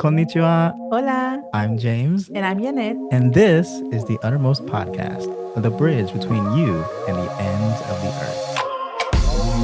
Konnichiwa. Hola, I'm James, and I'm Yanet. and this is the Uttermost Podcast, the bridge between you and the ends of the earth.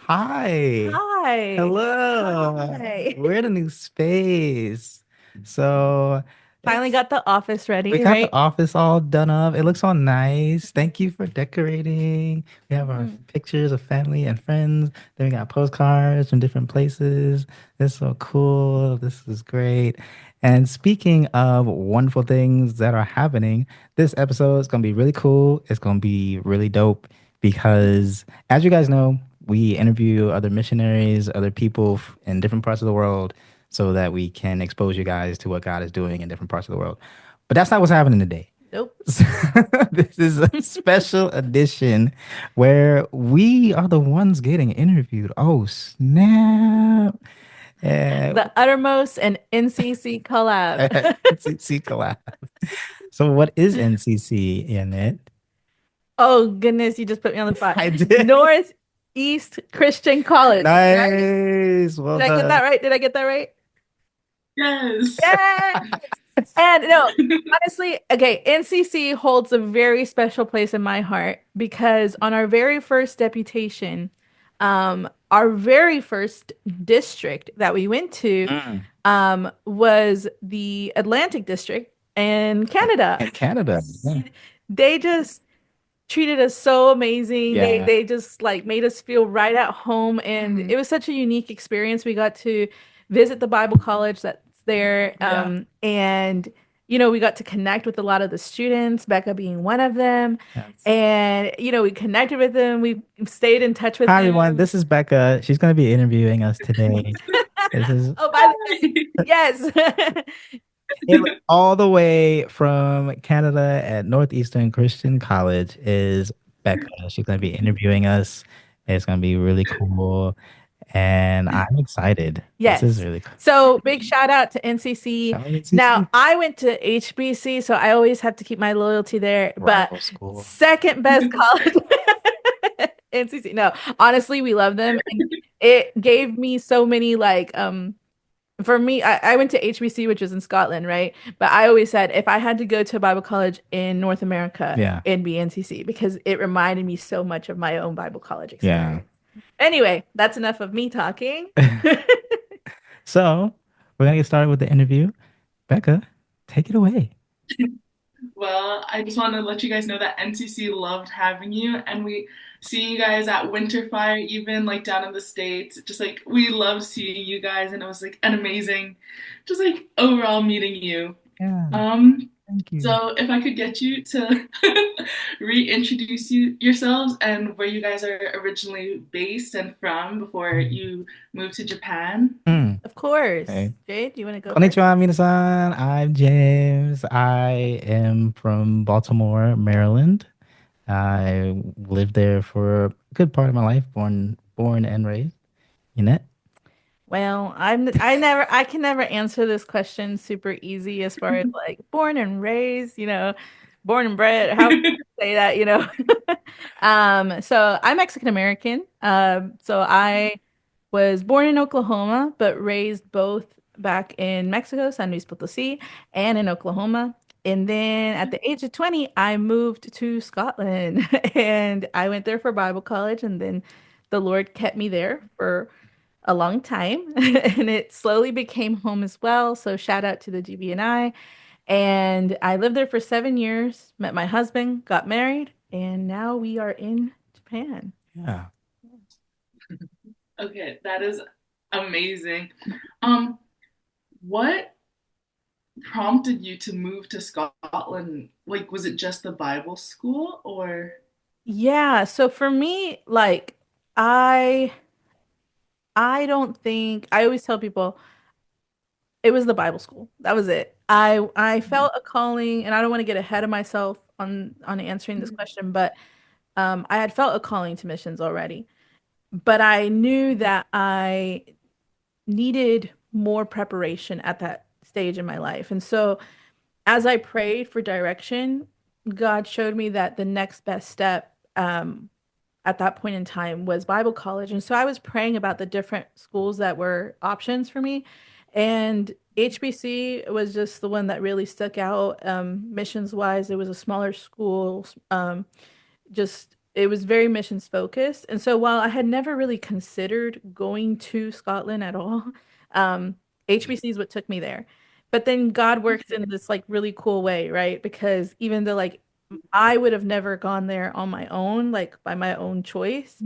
Hi. Hi. Hello. Hi. We're in a new space. So Finally it's got the office we ready, got the right? office all done up. It looks all nice. Thank you for decorating. We have our Mhm. pictures of family and friends. Then we got postcards from different places. This is so cool. This is great. And speaking of wonderful things that are happening, this episode is going to be really cool. It's going to be really dope because, as you guys know, we interview other missionaries, other people in different parts of the world so that we can expose you guys to what God is doing in different parts of the world. But that's not what's happening today. Nope. This is a special edition where we are the ones getting interviewed. Oh, snap. And The Uttermost and NCC collab. NCC collab. So, what is NCC in it? Oh, goodness, you just put me on the spot. I did. Northeast Christian College, right? Nice. Well Did I get that done. right? Did I get that right? Yes. Yeah. And no, honestly, okay, NCC holds a very special place in my heart because on our very first deputation, our very first district that we went to, Mm. was the Atlantic District in Canada. In Canada. Yeah. They just treated us so amazing. They Yeah. they just like made us feel right at home, and it was such a unique experience. We got to visit the Bible college that's there, Yeah. and we got to connect with a lot of the students, Becca being one of them, Yes. and we connected with them. We stayed in touch with Hi, everyone. them. This is Becca. She's going to be interviewing us today. This is Oh, by the way, yes. all the way from Canada at Northeastern Christian College is Becca. She's going to be interviewing us. It's going to be really cool. And I'm excited. This is Yes. really cool. So big shout out to NCC. Shout out to Now, CC. I went to HBC, so I always have to keep my loyalty there. But Rival school. second best college, NCC. No, honestly, we love them. And it gave me so many for me, I went to HBC, which was in Scotland, right? But I always said if I had to go to a Bible college in North America, Yeah. it'd be NCC because it reminded me so much of my own Bible college Yeah. experience. Anyway, that's enough of me talking. So we're going to get started with the interview. Becca, take it away. Well, I just want to let you guys know that NCC loved having you, and we see you guys at Winterfire, even like down in the States. Just like we loved seeing you guys, and it was like an amazing, just like overall meeting you. Yeah. Um, Thank you. so if I could get you to reintroduce yourselves and where you guys are originally based and from before you moved to Japan. Mm. Of course. Okay. Jade, do you want to go first? Konnichiwa, minasan. I'm James. I am from Baltimore, Maryland. I lived there for a good part of my life, born and raised. You know? Well, I can never answer this question super easy as far as like born and raised, born and bred, how you say that. So I'm Mexican American. So I was born in Oklahoma, but raised both back in Mexico, San Luis Potosí, and in Oklahoma. And then at the age of 20, I moved to Scotland and I went there for Bible college. And then the Lord kept me there for a long time and it slowly became home as well. So shout out to the GBNI. And I lived there for 7 years, met my husband, got married, and now we are in Japan. Yeah. Okay, that is amazing. Um, what prompted you to move to Scotland? Like, was it just the Bible school or? Yeah, so for me, like I I don't think I always tell people it was the Bible school. That was it. I felt a calling, and I don't want to get ahead of myself on answering this question, but I had felt a calling to missions already. But I knew that I needed more preparation at that stage in my life. And so as I prayed for direction, God showed me that the next best step at that point in time was Bible college. And so I was praying about the different schools that were options for me. And HBC was just the one that really stuck out, missions wise. It was a smaller school. Just it was very missions focused. And so while I had never really considered going to Scotland at all, um, HBC is what took me there. But then God works in this like really cool way, right? Because even though like I would have never gone there on my own, like by my own choice,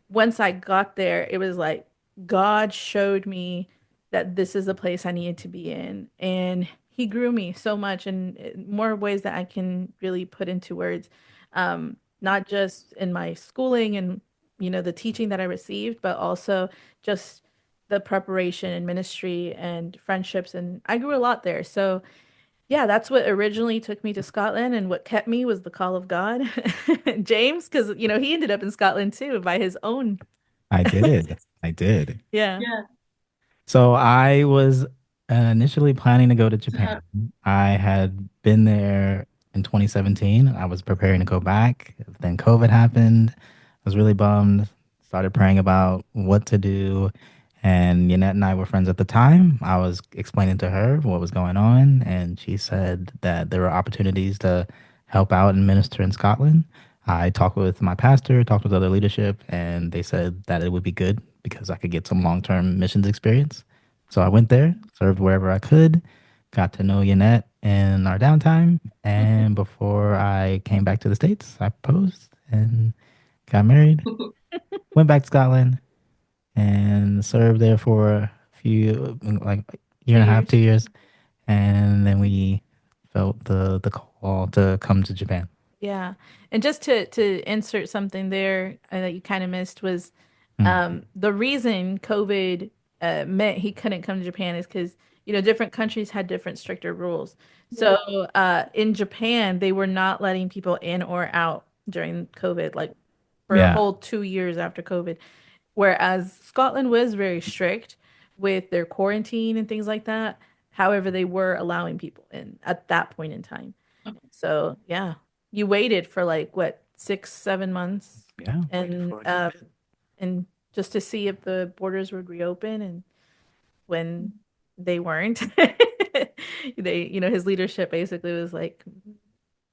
once I got there, it was like God showed me that this is a place I needed to be in. And he grew me so much in more ways that I can really put into words. Not just in my schooling and, the teaching that I received, but also just the preparation and ministry and friendships. And I grew a lot there. So, yeah, that's what originally took me to Scotland. And what kept me was the call of God. James, because, he ended up in Scotland too by his own. I did. I did. Yeah. Yeah. So I was initially planning to go to So how, Japan. I had been there in 2017. I was preparing to go back. Then COVID happened. I was really bummed. Started praying about what to do. And Yannette and I were friends at the time. I was explaining to her what was going on, and she said that there were opportunities to help out and minister in Scotland. I talked with my pastor, talked with other leadership, and they said that it would be good because I could get some long term missions experience. So I went there, served wherever I could, got to know Yannette in our downtime. And before I came back to the States, I proposed and got married, went back to Scotland, and served there for a few, like a year Few and a half, years. 2 years. And then we felt the call to come to Japan. Yeah. And just to insert something there that you kind of missed was Mm. the reason COVID meant he couldn't come to Japan is because, different countries had different stricter rules. So in Japan, they were not letting people in or out during COVID, like for a Yeah. whole 2 years after COVID. Whereas Scotland was very strict with their quarantine and things like that. However, they were allowing people in at that point in time. So yeah, you waited for like what, 6, 7 months, Yeah. and just to see if the borders would reopen, and when they weren't, his leadership basically was like,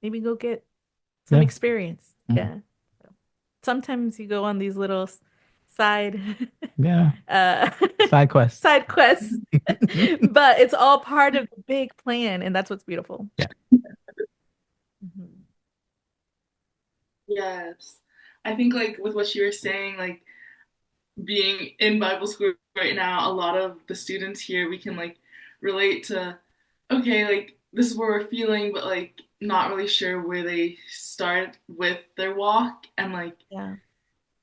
maybe go get some Yeah. experience. Mm. Yeah. So sometimes you go on these little side Yeah. uh Side quest. side quests, but it's all part of the big plan, and that's what's beautiful. Yeah. Mhm. yes. I think like with what you were saying, like being in Bible school right now, a lot of the students here we can like relate to okay, like this is where we're feeling, but like not really sure where they start with their walk. And like Yeah.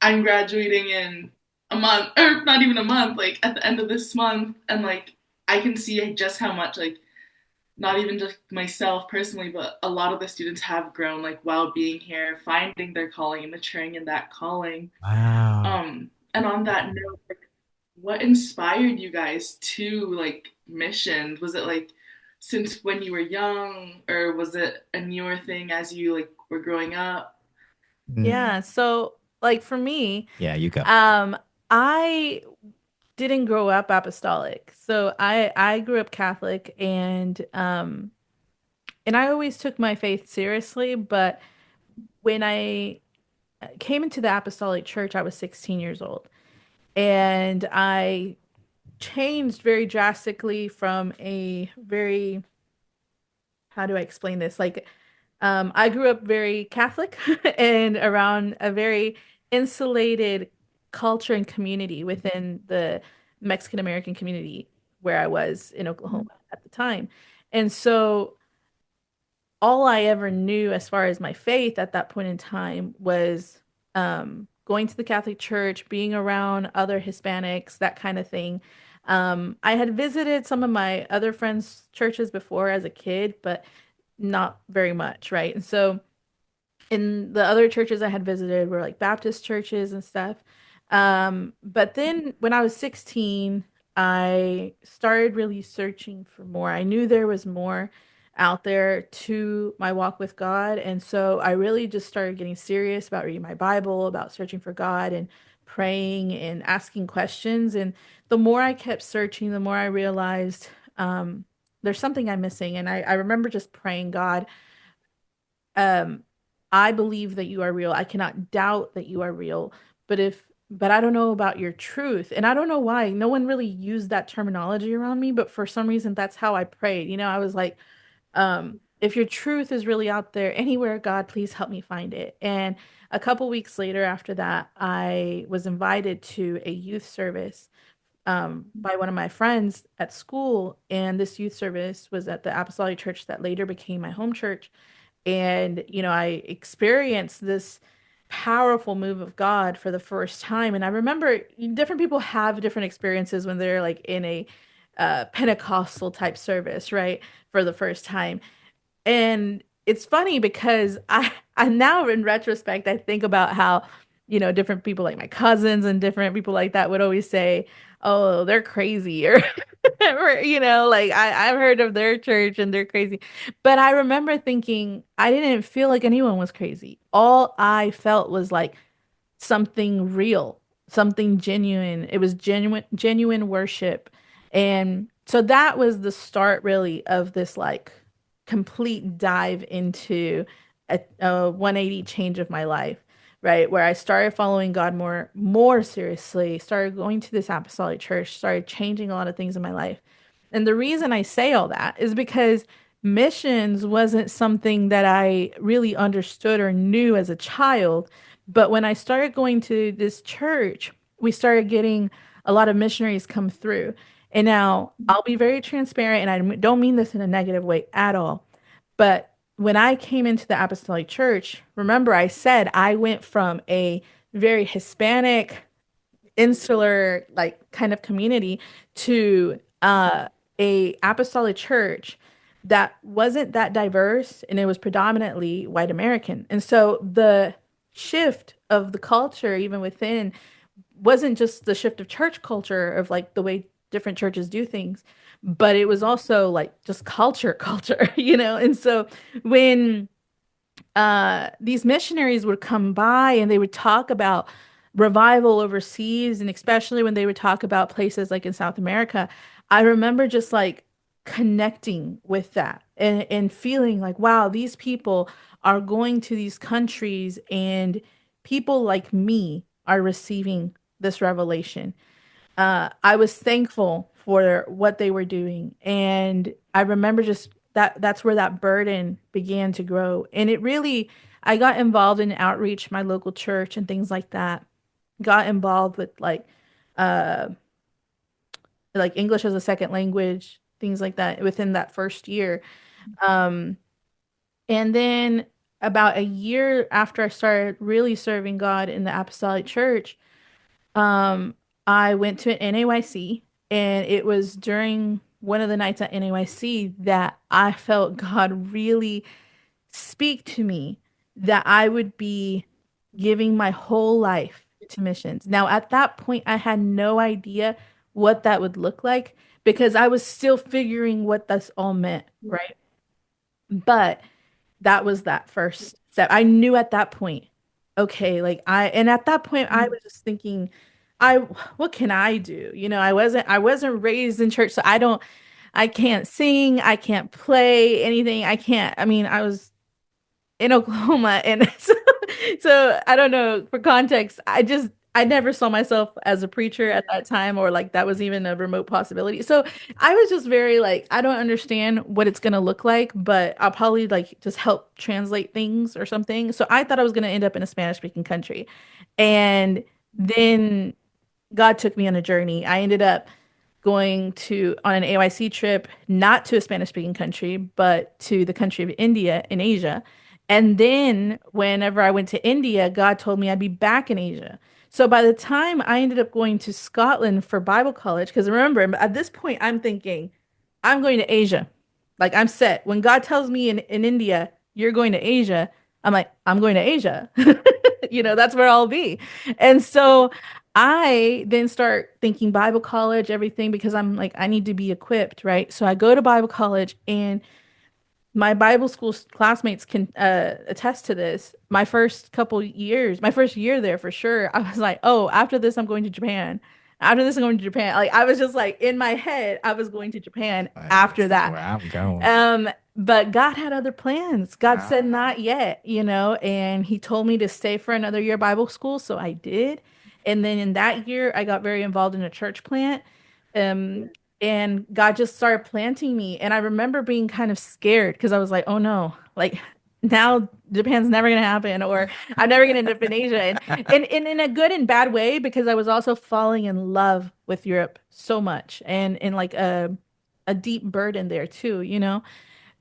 I'm graduating in a month, or not even a month, like at the end of this month, and like I can see just how much like not even just myself personally, but a lot of the students have grown like while being here, finding their calling and maturing in that calling. Wow. And on that note, like, what inspired you guys to like mission? Was it like since when you were young, or was it a newer thing as you like were growing up? Mm. Yeah. So like for me, Yeah, you go. I didn't grow up apostolic. So I grew up Catholic, and I always took my faith seriously, but when I came into the apostolic church, I was 16 years old. And I changed very drastically from a very, how do I explain this? Like, I grew up very Catholic and around a very insulated culture and community within the Mexican American community where I was in Oklahoma at the time. And so all I ever knew as far as my faith at that point in time was going to the Catholic Church, being around other Hispanics, that kind of thing. I had visited some of my other friends' churches before as a kid, but not very much, right? And so in the other churches I had visited were like Baptist churches and stuff. But then when I was 16, I started really searching for more. I knew there was more. out there to my walk with God. And so I really just started getting serious about reading my Bible, about searching for God and praying and asking questions. And the more I kept searching, the more I realized there's something I'm missing. And I remember just praying, God, um, I believe that you are real. I cannot doubt that you are real. But I don't know about your truth. And I don't know why. No one really used that terminology around me, but for some reason that's how I prayed. I was like, if your truth is really out there anywhere, God, please help me find it. And a couple weeks later after that, I was invited to a youth service by one of my friends at school. And this youth service was at the Apostolic Church that later became my home church. And, I experienced this powerful move of God for the first time. And I remember different people have different experiences when they're like in a Pentecostal type service, right? For the first time. And it's funny because I now in retrospect, I think about how, different people like my cousins and different people like that would always say, oh, they're crazy or like I've heard of their church and they're crazy. But I remember thinking I didn't feel like anyone was crazy. All I felt was like something real, something genuine. It was genuine worship. And so that was the start really of this like complete dive into a 180 change of my life, right? Where I started following God more seriously, started going to this apostolic church, started changing a lot of things in my life. And the reason I say all that is because missions wasn't something that I really understood or knew as a child. But when I started going to this church, we started getting a lot of missionaries come through. And now I'll be very transparent, and I don't mean this in a negative way at all. But when I came into the Apostolic Church, remember I said I went from a very Hispanic, insular, like kind of community to a apostolic church that wasn't that diverse and it was predominantly white American. And so the shift of the culture, even within, wasn't just the shift of church culture of like the way different churches do things, but it was also like just culture, And so when these missionaries would come by and they would talk about revival overseas, and especially when they would talk about places like in South America, I remember just like connecting with that and feeling like, wow, these people are going to these countries and people like me are receiving this revelation. I was thankful for what they were doing. And I remember just that's where that burden began to grow. And it really, I got involved in outreach, my local church and things like that. Got involved with uh like English as a second language, things like that within that first year. Um, and then about a year after I started really serving God in the Apostolic Church, um, I went to an NAYC, and it was during one of the nights at NAYC that I felt God really speak to me that I would be giving my whole life to missions. Now, at that point, I had no idea what that would look like because I was still figuring what this all meant, right? But that was that first step. I knew at that point, okay, and at that point I was just thinking, I what can I do? I wasn't raised in church, so I can't sing, I can't play anything. I mean, I was in Oklahoma, and so I don't know, for context, I never saw myself as a preacher at that time, or like that was even a remote possibility. So I was just very like, I don't understand what it's gonna look like, but I'll probably like just help translate things or something. So I thought I was gonna end up in a Spanish speaking country. And then God took me on a journey. I ended up going to on an AYC trip, not to a Spanish speaking country, but to the country of India in Asia. And then whenever I went to India, God told me I'd be back in Asia. So by the time I ended up going to Scotland for Bible college, because remember, at this point, I'm thinking, I'm going to Asia. Like I'm set. When God tells me in India, you're going to Asia, I'm like, I'm going to Asia. That's where I'll be. And so I then start thinking Bible college, everything, because I'm like, I need to be equipped, right? So I go to Bible college, and my Bible school classmates can attest to this. My first couple years, my first year there for sure, I was like, oh, after this, I'm going to Japan. After this, I'm going to Japan. Like I was just like in my head, I was going to Japan Like, after this is that. where I'm going. But God had other plans. God said Ah. not yet, and he told me to stay for another year Bible school, so I did. And then in that year, I got very involved in a church plant. Um, and God just started planting me. And I remember being kind of scared because I was like, oh no, like now Japan's never gonna happen, or I'm never gonna end up in Asia. And in a good and bad way, because I was also falling in love with Europe so much and in like a deep burden there too.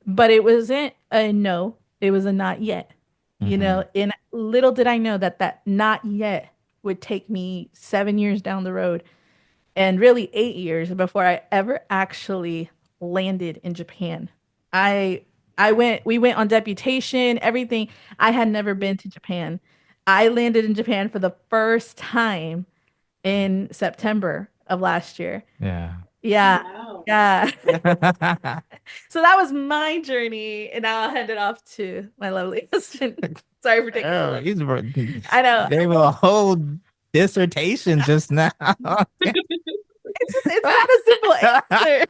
But it wasn't a no, it was a not yet, Hmm. and little did I know that that not yet would take me 7 years down the road and really 8 years before I ever actually landed in Japan. I we went on deputation, everything. I had never been to Japan. I landed in Japan for the first time in September of last year. Yeah. Yeah. Wow. Yeah. So that was my journey, and now I'll hand it off to my lovely husband. Sorry for taking so Oh, long. he's I know. gave a whole dissertation just now. It's not a simple answer.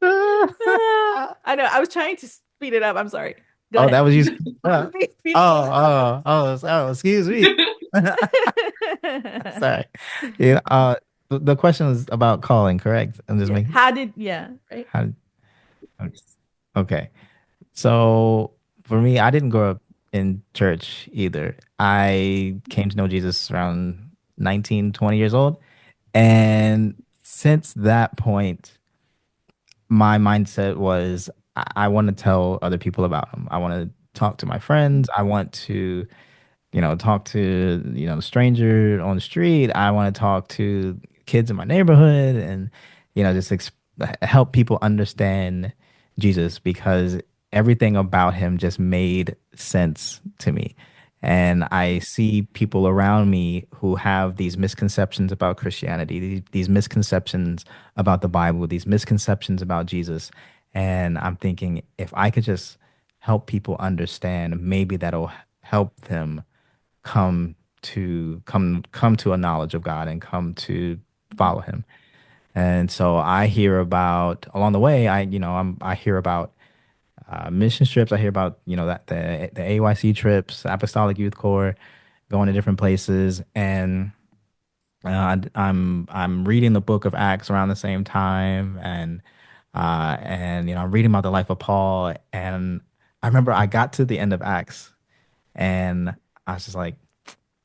Oh, I know. I was trying to speed it up. I'm sorry. Go Oh, ahead. that was you. Oh, Speed me excuse me. up. Sorry. Yeah, the question was about calling, correct? I'm just Yeah. making How did, yeah, right? how okay. So for me, I didn't grow up in church either. I came to know Jesus around 19, 20 years old. And since that point, my mindset was I want to tell other people about him. I want to talk to my friends. I want to talk to, the stranger on the street. I want to talk to kids in my neighborhood and, just help people understand Jesus because everything about him just made sense to me. And I see people around me who have these misconceptions about Christianity, these misconceptions about the Bible, these misconceptions about Jesus. And I'm thinking if I could just help people understand, maybe that'll help them come to a knowledge of God and come to follow him. And so I hear about along the way, I hear about mission trips. I hear about, that the AYC trips, Apostolic Youth Corps, going to different places. And I'm reading the book of Acts around the same time. And I'm reading about the life of Paul. And I remember I got to the end of Acts and I was just like,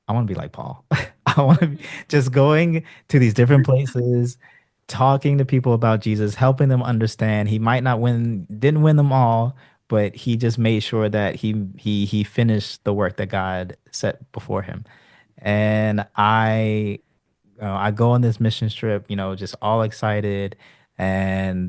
I want to be like Paul. I want to be just going to these different places, talking to people about Jesus, helping them understand. He might not didn't win them all, but he just made sure that he finished the work that God set before him. And I go on this mission trip, just all excited. And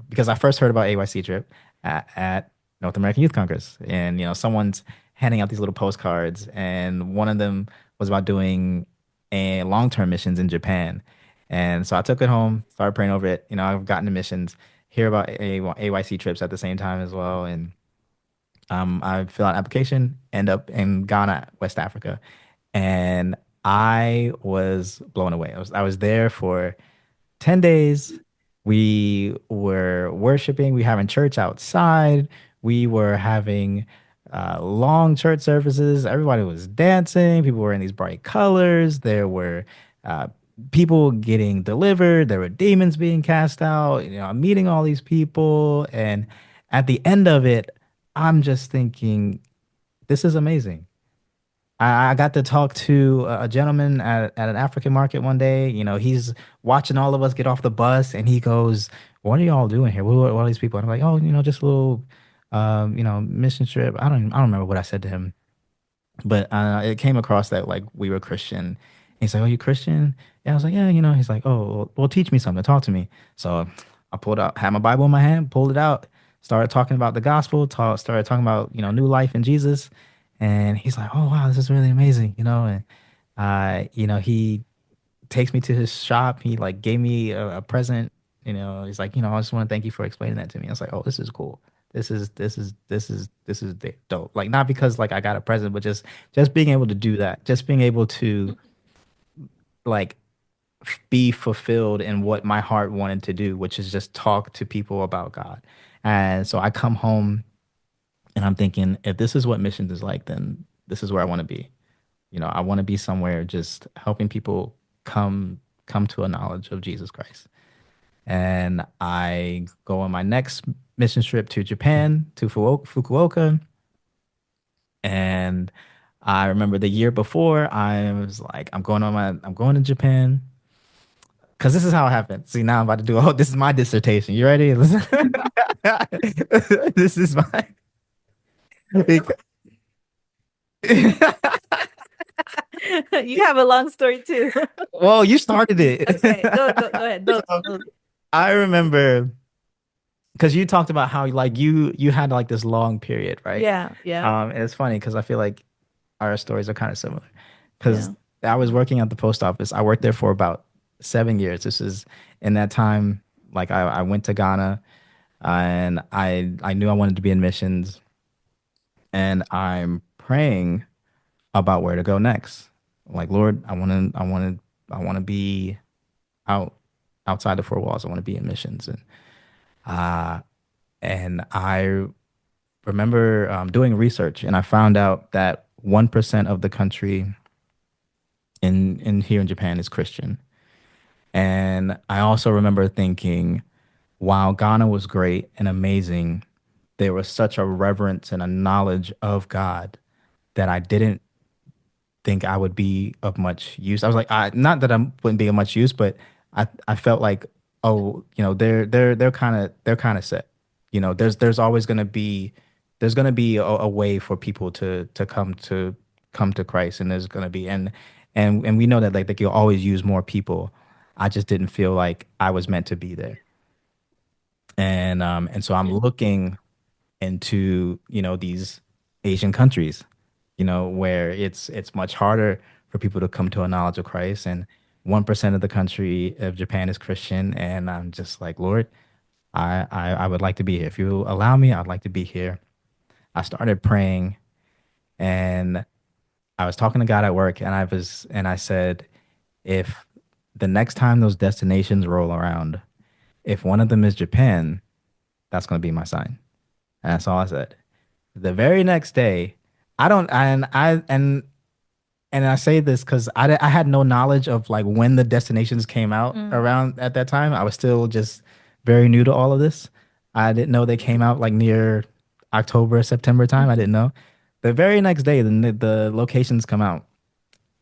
because I first heard about AYC trip at North American Youth Congress, and someone's handing out these little postcards, and one of them was about doing a long-term missions in Japan. And so I took it home, started praying over it. I've gotten to missions, hear about AYC trips at the same time as well, and I fill out an application, end up in Ghana, West Africa, and I was blown away. I was there for 10 days. We were worshiping, we having church outside, we were having long church services. Everybody was dancing, people were in these bright colors. There were uh, people getting delivered, there were demons being cast out. I'm meeting all these people, and at the end of it, I'm just thinking, this is amazing. I got to talk to a gentleman at an African market one day. He's watching all of us get off the bus and he goes, "What are y'all doing here? What are these people?" And I'm like, "Oh, just a little, mission trip." I don't remember what I said to him, but it came across that like we were Christian. He's like, "Oh, you Christian?" And I was like, "Yeah, He's like, "Oh, well, teach me something. Talk to me." So I pulled out, had my Bible in my hand, pulled it out, started talking about the gospel, started talking about new life in Jesus, and he's like, "Oh, wow, this is really amazing," And he takes me to his shop. He like gave me a present. He's like, I just want to thank you for explaining that to me. I was like, oh, this is cool. This is dope. Like not because like I got a present, but just being able to do that, just being able to like be fulfilled in what my heart wanted to do, which is just talk to people about God. And so I come home and I'm thinking, if this is what missions is like, then this is where I want to be. I want to be somewhere just helping people come to a knowledge of Jesus Christ. And I go on my next mission trip to Japan, to Fukuoka. And I remember the year before, I was like, I'm going to Japan. Because this is how it happened. See, now I'm about to do, this is my dissertation. You ready? This is my, You have a long story too. well, you started it. Okay, go ahead. So, I remember because you talked about how like you had like this long period, right? Yeah, yeah, And it's funny because I feel like our stories are kind of similar. Because yeah. I was working at the post office. I worked there for about 7 years. This is in that time, like I went to Ghana, and I knew I wanted to be in missions, and I'm praying about where to go next. Like, Lord, I want to be out outside the four walls. I want to be in missions, and I remember doing research, and I found out that 1% of the country in here in Japan is Christian. And I also remember thinking, while Ghana was great and amazing, there was such a reverence and a knowledge of God that I didn't think I would be of much use. I was like, not that I wouldn't be of much use, but I felt like, oh, they're kind of set. There's always gonna be a way for people to come to Christ, and there's gonna be and we know that like they can always use more people. I just didn't feel like I was meant to be there, and so I'm looking into these Asian countries, where it's much harder for people to come to a knowledge of Christ, and 1% of the country of Japan is Christian, and I'm just like, Lord, I would like to be here. If you allow me, I'd like to be here. I started praying, and I was talking to God at work, and I said, if the next time those destinations roll around, if one of them is Japan, that's going to be my sign. And that's all I said. The very next day, I don't, and I say this because I had no knowledge of like when the destinations came out Mm, around at that time. I was still just very new to all of this. I didn't know they came out like near October, September time. I didn't know. The very next day, the locations come out,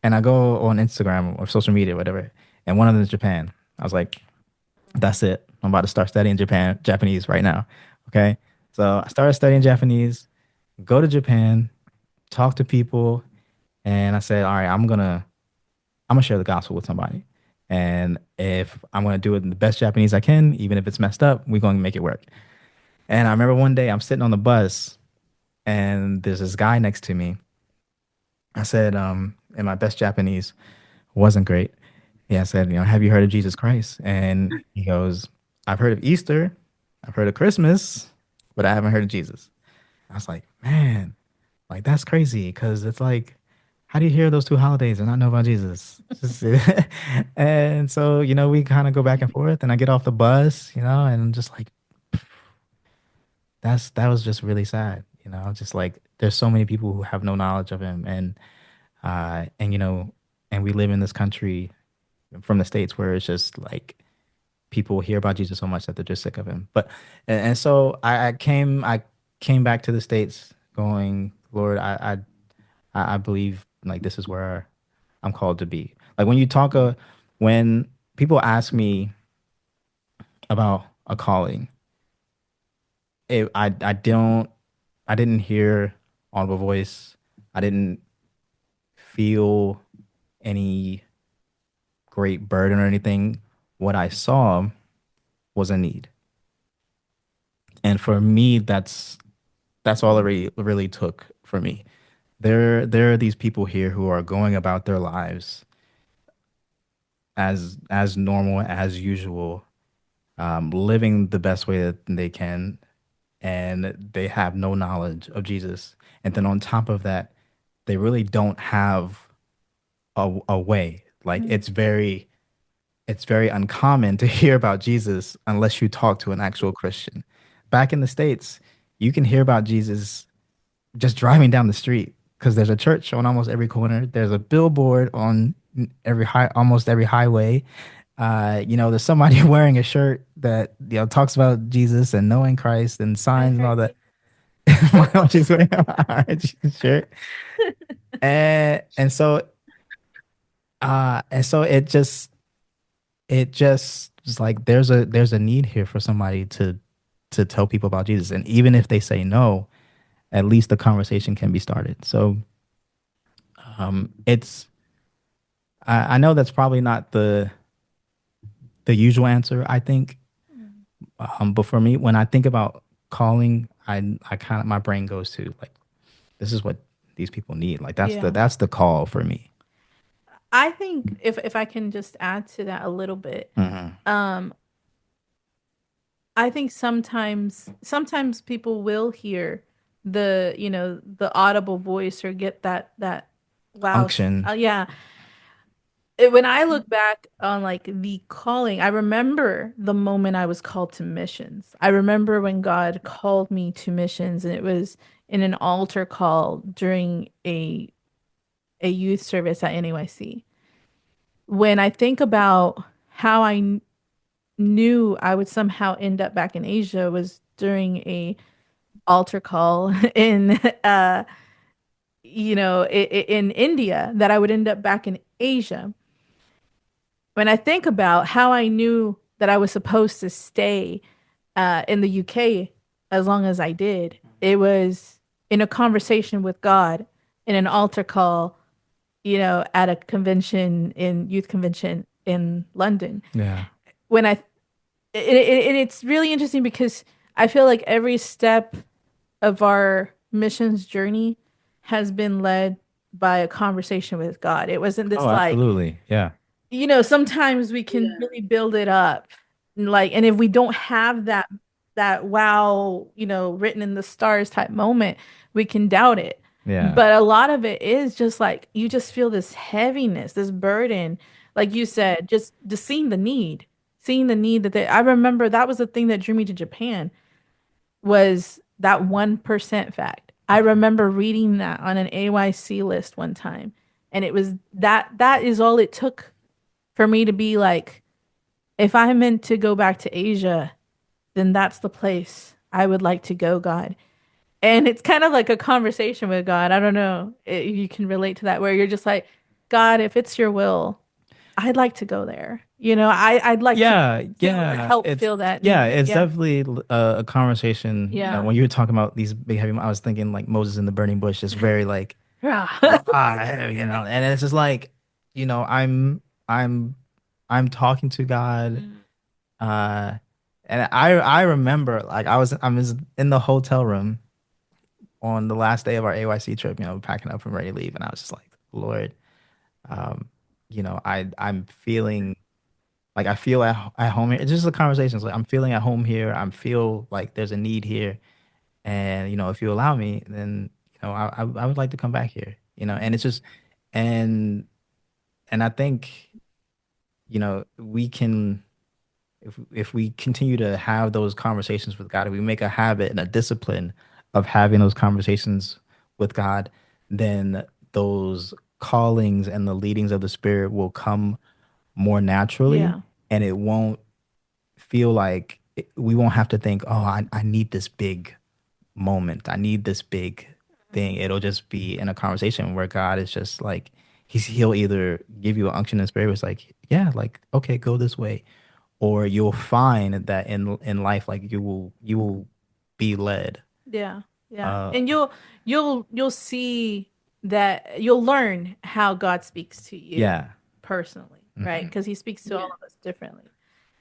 and I go on Instagram or social media, whatever, and one of them is Japan. I was like, that's it. I'm about to start studying Japanese right now. Okay. So I started studying Japanese, go to Japan, talk to people, and I said, all right, I'm gonna share the gospel with somebody. And if I'm gonna do it in the best Japanese I can, even if it's messed up, we're gonna make it work. And I remember one day I'm sitting on the bus, and there's this guy next to me. I said, in my best Japanese, wasn't great. Yeah, I said, have you heard of Jesus Christ? And he goes, I've heard of Easter, I've heard of Christmas, but I haven't heard of Jesus. I was like, man, like that's crazy because it's like, how do you hear those two holidays and not know about Jesus? And so, we kind of go back and forth, and I get off the bus, and I'm just like, that was just really sad, just like there's so many people who have no knowledge of him, and we live in this country from the States where it's just like people hear about Jesus so much that they're just sick of him. But and so I came back to the States going, Lord, I believe like this is where I'm called to be. Like when people ask me about a calling, I didn't hear audible voice. I didn't feel any great burden or anything. What I saw was a need. And for me, that's all it really took for me. There are these people here who are going about their lives as normal as usual, living the best way that they can, and they have no knowledge of Jesus. And then on top of that, they really don't have a way. Like Mhm. it's very uncommon to hear about Jesus unless you talk to an actual Christian. Back in the States, you can hear about Jesus just driving down the street because there's a church on almost every corner. There's a billboard on almost every highway. There's somebody wearing a shirt that talks about Jesus and knowing Christ and I've signs and all heard that. people. My own just wearing a Jesus shirt, and so it just is like there's a need here for somebody to tell people about Jesus, and even if they say no, at least the conversation can be started. So it's I know that's probably not the usual answer, I think. Mm. But for me, when I think about calling, I kind of my brain goes to like this is what these people need. Like that's the Yeah. that's the call for me. I think if I can just add to that a little bit, Hmm. um, I think sometimes people will hear the audible voice or get that wow. Unction. Yeah. When I look back on like the calling, I remember the moment I was called to missions. I remember when God called me to missions, and it was in an altar call during a youth service at NYC. When I think about how knew I would somehow end up back in Asia was during a altar call in in India, that I would end up back in Asia. When I think about how I knew that I was supposed to stay in the UK as long as I did, it was in a conversation with God in an altar call, at a convention in youth convention in London. Yeah. When I and it's really interesting because I feel like every step of our missions journey has been led by a conversation with God. It wasn't Oh, this like, absolutely. Yeah. sometimes we can really build it up. And if we don't have that wow, written in the stars type moment, we can doubt it. Yeah. But a lot of it is just like you just feel this heaviness, this burden, like you said, just seeing the need I remember that was the thing that drew me to Japan was that 1% fact. I remember reading that on an AYC list one time, and it was that is all it took for me to be like, if I'm meant to go back to Asia, then that's the place I would like to go, God. And it's kind of like a conversation with God. I don't know if you can relate to that, where you're just like, God, if it's your will, I'd like to go there. I'd like to Yeah, feel yeah, help feel that yeah, need. it's Yeah. definitely a conversation. Yeah. When you were talking about these big heavy, I was thinking like Moses in the burning bush, just very like Yeah. and it's just like, you know, I'm I'm I'm talking to God, Mm. uh, and I remember like I was in the hotel room on the last day of our AYC trip, packing up and ready to leave, and I was just like, Lord, um, I'm feeling. Like I feel at home here. It's just a conversation. It's like I'm feeling at home here. I feel like there's a need here, and if you allow me, then I would like to come back here. And it's just and and I think we can if we continue to have those conversations with God, if we make a habit and a discipline of having those conversations with God, then those callings and the leadings of the Spirit will come more naturally, Yeah. and it won't feel like we won't have to think, oh, I need this big moment. I need this big thing. It'll just be in a conversation where God is just like, he'll either give you an unction and spirit. Where it's like, yeah, like, okay, go this way. Or you'll find that in life, like you will be led. Yeah, yeah. Uh, And you'll see that you'll learn how God speaks to you yeah. personally, right? Hmm. Because he speaks to all of us differently.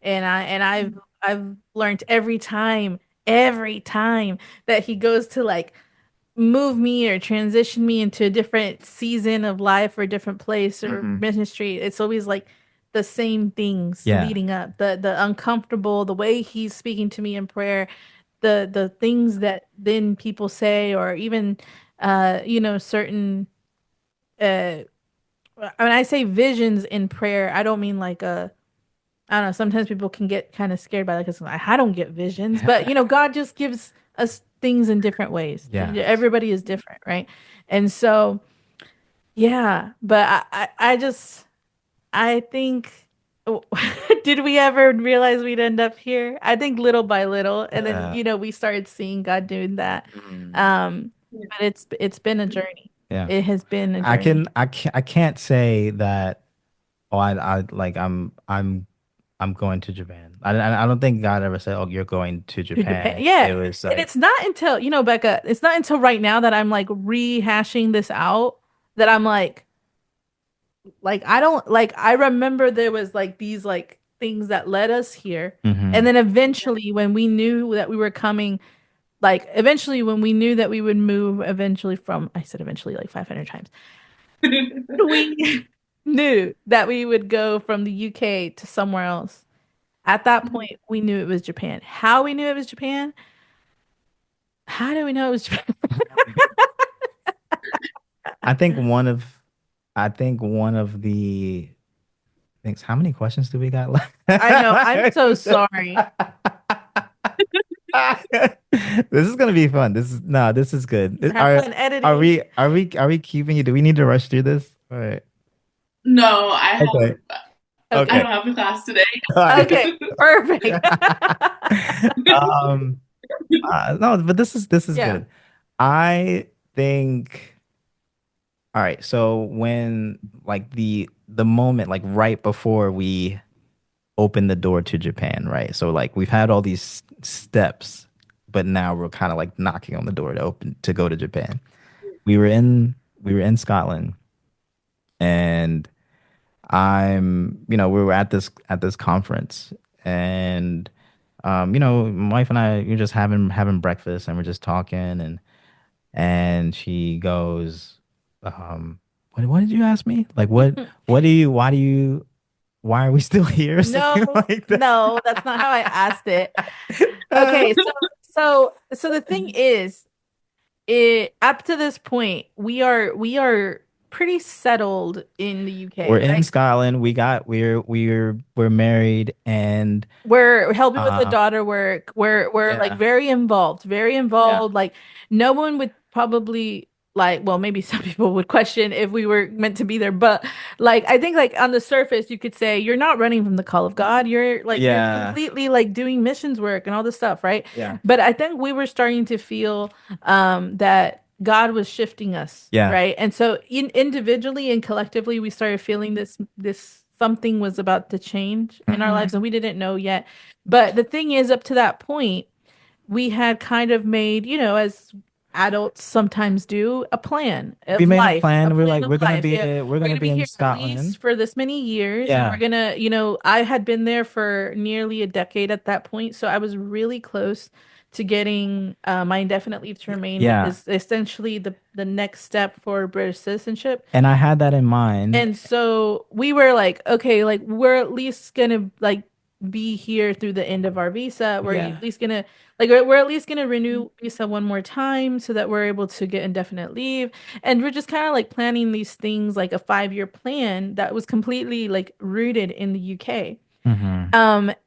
And I've learned every time that he goes to like move me or transition me into a different season of life or a different place or Hmm. ministry, it's always like the same things Yeah. leading up. The uncomfortable, the way he's speaking to me in prayer, the things that then people say, or even certain uh when I say visions in prayer, I don't mean like a I don't know, sometimes people can get kind of scared by that because I don't get visions, but God just gives us things in different ways. Yes. Everybody is different, right? And so, yeah, but I think, did we ever realize we'd end up here? I think little by little, and then Yeah. we started seeing God doing that. Mhm. But it's been a journey. Yeah. It has been a journey I can't say that, oh, I like I'm going to Japan. I don't think God ever said, oh, you're going to to Japan. Japan. Yeah, It was and like, it's not until Becca, it's not until right now that I'm like rehashing this out that I'm like I don't like I remember there was like these like things that led us here. And hmm then eventually when we knew that we were coming, like eventually when we knew that we would move eventually from I said eventually like 500 times. We knew that we would go from the UK to somewhere else. At that point, we knew it was Japan. How we knew it was Japan? How do we know it was Japan? I think I think one of the things, how many questions do we got left? I know. I'm so sorry. This is gonna be fun. This is no, this is good. Have fun editing. Are we keeping you? Do we need to rush through this? All right. No, Okay. I Okay. Okay. don't have a class today. All right. Okay. Perfect. um no, but this is Yeah. good. I think all right, so when like the moment like right before we open the door to Japan, right? So like we've had all these steps, but now we're kind of like knocking on the door to open to go to Japan. We were in Scotland, and we were at this conference, and my wife and I, you're just having breakfast, and we're just talking, and she goes, what did you ask me? Like what do you why are we still here or something No, like no, that's not how I asked it. that? Okay, so the thing is, it up to this point, we are pretty settled in the We're UK, in right? Scotland. We're married, and We're helping with the um daughter work. We're like yeah, very involved, very yeah, involved. Like no one would probably like, well, maybe some people would question if we were meant to be there, but like I think like on the surface you could say you're not running from the call of God. You're yeah, completely like doing missions work and all this stuff, right? yeah, But I think we were starting to feel that God was shifting us, yeah. right? And so individually and collectively we started feeling this something was about to change in our hmm lives and we didn't know yet. But the thing is, up to that point, we had kind of made, as adults sometimes do, We made a we're plan like of life. Yeah, we're we're gonna gonna be be in here at least Scotland. for this many years, and we're Yeah, gonna, I had been there for nearly a decade at that point, so I was really close to getting my indefinite leave to remain, which yeah. is essentially the next step for British citizenship. And I had that in mind. And so we were like, okay, like we're at least gonna like be here through the end of our visa. We're Yeah. at least gonna we're at least gonna renew visa one more time so that we're able to get indefinite leave. And we're just kind of like planning these things like a 5-year plan that was completely like rooted in the UK. hmm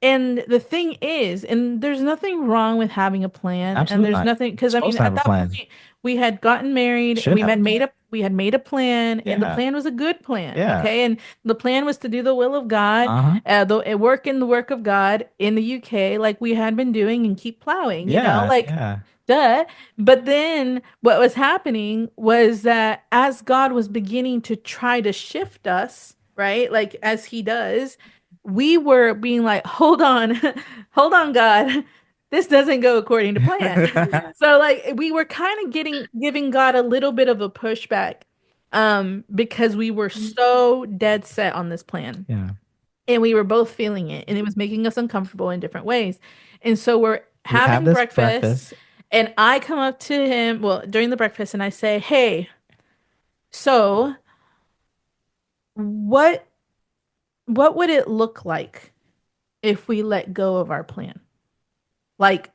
And the thing is, and there's nothing wrong with having a plan, and Absolutely there's not. nothing You're because I supposed mean, to have at a that plan. point, we had gotten married, Should have a plan. we had made a plan, and the Yeah. plan was a good plan, Yeah. okay? And the plan was to do the will of God, Uh-huh. work in the work of God in the UK, like we had been doing, and keep plowing, Yeah. like Yeah. duh. But then what was happening was that as God was beginning to try to shift us, right? Like as he does, we were being like, hold on, hold on, God. This doesn't go according to plan. Yeah. So like we were kind of giving God a little bit of a pushback because we were so dead set on this plan. Yeah. And we were both feeling it, and it was making us uncomfortable in different ways. And so we're We have having this breakfast, breakfast. and I come up to him, well, during the breakfast, and I say, "Hey, so what what would it look like if we let go of our plan? Like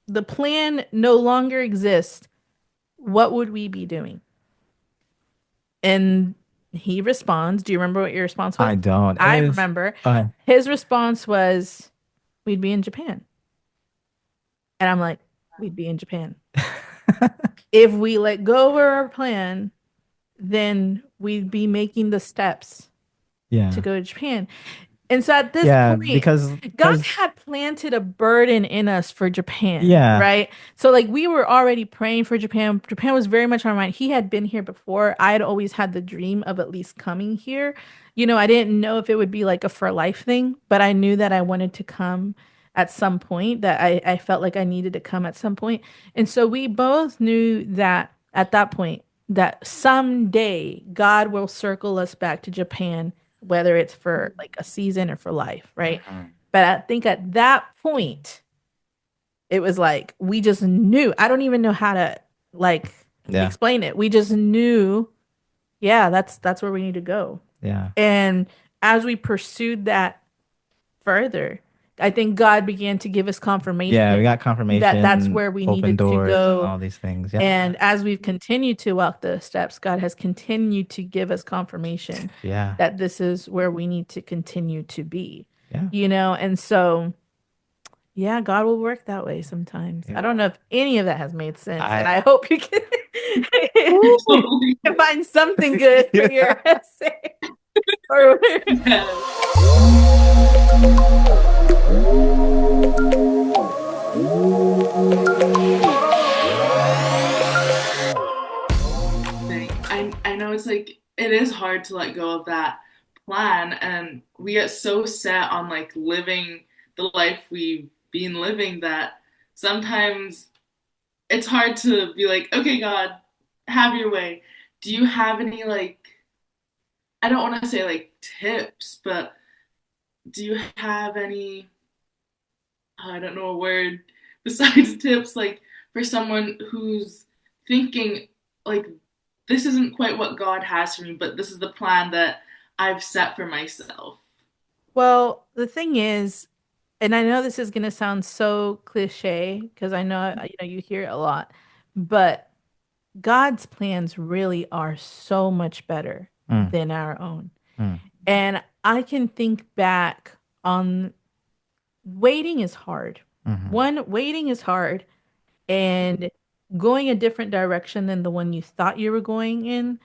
the plan no longer exists. What would we be doing? And he responds, do you remember what your response was? I don't. I Is remember. uh, His response was, we'd be in Japan. And I'm like, we'd be in Japan. If we let go of our plan, then we'd be making the steps to yeah. go to Japan. And so at this Yeah, point, God because had planted a burden in us for Japan, yeah. right? So like we were already praying for Japan. Japan was very much on our mind. He had been here before. I had always had the dream of at least coming here. I didn't know if it would be like a for life thing, but I knew that I wanted to come at some point, that I felt like I needed to come at some point. And so we both knew that at that point, that someday God will circle us back to Japan, whether it's for like a season or for life, right? Mhm. But I think at that point, it was like we just knew. I don't even know how to like Yeah. explain it. We just knew, yeah, that's where we need to go. Yeah. And as we pursued that further, I think God began to give us Yeah, we confirmation got that that's confirmation, where we open needed to doors, go. all these things. Yeah. And as we've continued to walk those steps, God has continued to give us confirmation Yeah. that this is where we need to continue to be, Yeah. And so, yeah, God will work that way sometimes. I Yeah. don't know if any of that has made sense, and I I hope you can, Woo! Totally. can find something good for your Yeah. essay. Or Yes. I know it's like it is hard to let go of that plan, and we get so set on like living the life we've been living that sometimes it's hard to be like, okay, God, have your way. Do you have any like, I don't want to say like tips, but do you have any, I don't know a word besides tips, like for someone who's thinking like this isn't quite what God has for me, but this is the plan that I've set for myself. well, the thing is, and I know this is going to sound so cliche because I know you hear it a lot, but God's plans really are so much better Mm, than our own. mm, And I can think back on waiting is hard. mhm. One, waiting is hard, and going a different direction than the one you thought you were going in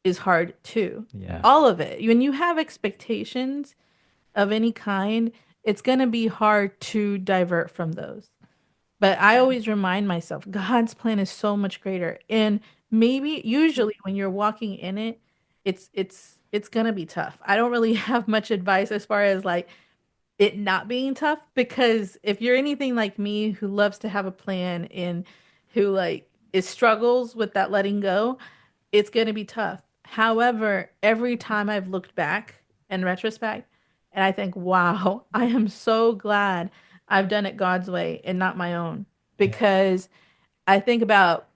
is hard too. Yeah. All of it. When you have expectations of any kind, it's going to be hard to divert from those. But I always remind myself, God's plan is so much greater. And maybe usually when you're walking in it, it's gonna be tough. I don't really have much advice as far as like it not being tough, because if you're anything like me who loves to have a plan and who like is struggles with that letting go, it's going to be tough. However, every time I've looked back in retrospect and I think, wow, I am so glad I've done it God's way and not my own, Yeah. because I think about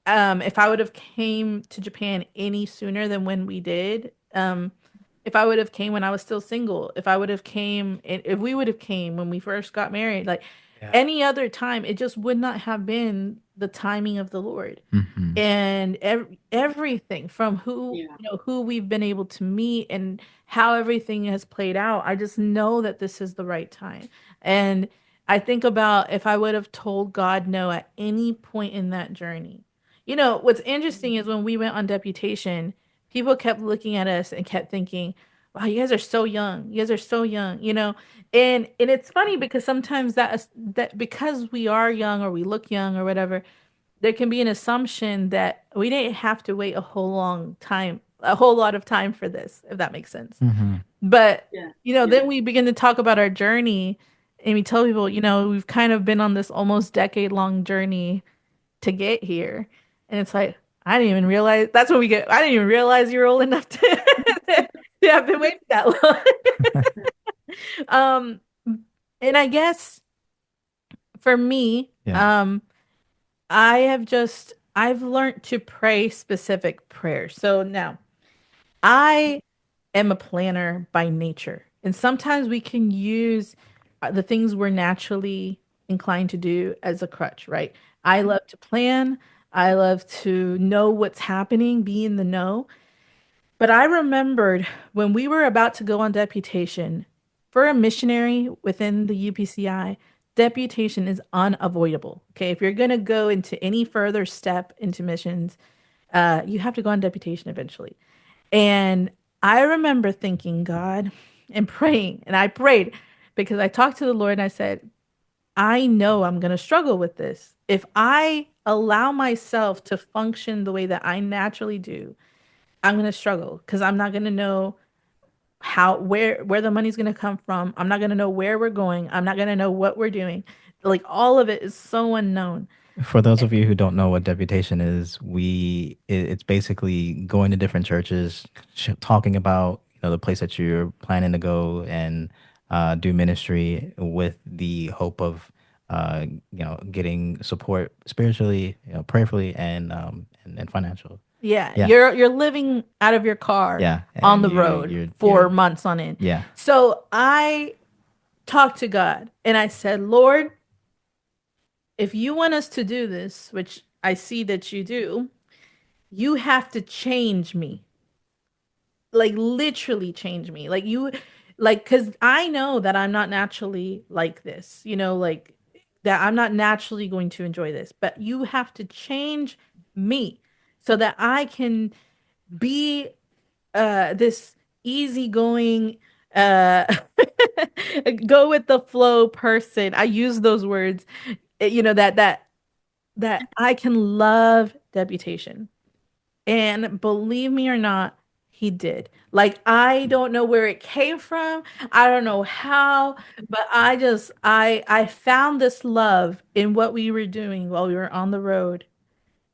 if I would have came to Japan any sooner than when we did, if I would have came when I was still single, if I would have came, if we would have came when we first got married, like Yeah. any other time, it just would not have been the timing of the Lord. Hmm. And everything from who, Yeah. who we've been able to meet and how everything has played out, I just know that this is the right time. And I think about if I would have told God no at any point in that journey. What's interesting is when we went on deputation, people kept looking at us and kept thinking, wow, you guys are so young. You guys are so young. And it's funny because sometimes that because we are young or we look young or whatever, there can be an assumption that we didn't have to wait a whole lot of time for this, if that makes sense. Hmm. But, Yeah. then we begin to talk about our journey and we tell people, we've kind of been on this almost decade long journey to get here. And it's like, I didn't even realize that's when I didn't even realize you're old enough to have been waiting that long. Um, and I guess for me, Yeah. I've learned to pray specific prayers. So now I am a planner by nature. And sometimes we can use the things we're naturally inclined to do as a crutch, right? I love to plan. I love to know what's happening, be in the know. But I remembered when we were about to go on deputation for a missionary within the UPCI, deputation is unavoidable. Okay. If you're going to go into any further step into missions, you have to go on deputation eventually. And I remember thinking, God, and praying, and I prayed because I talked to the Lord and I said, I know I'm going to struggle with this. If I allow myself to function the way that I naturally do, I'm going to struggle because I'm not going to know how where the money's going to come from. I'm not going to know where we're going. I'm not going to know what we're doing. Like all of it is so unknown. For those of you who don't know what deputation is, it's basically going to different churches, talking about the place that you're planning to go and do ministry with the hope of getting support spiritually, prayerfully, and financial. Yeah, Yeah, you're living out of your car yeah, on and the you road you're for months on end. yeah. So I talked to God and I said, Lord, if you want us to do this, which I see that you do, you have to change me. Like literally change me. Like you like cuz I know that I'm not naturally like this. Like that I'm not naturally going to enjoy this, but you have to change me so that I can be this easygoing uh go with the flow person. I use those words. That I can love deputation. And believe me or not, he did. Like I don't know where it came from. I don't know how, but I found this love in what we were doing while we were on the road.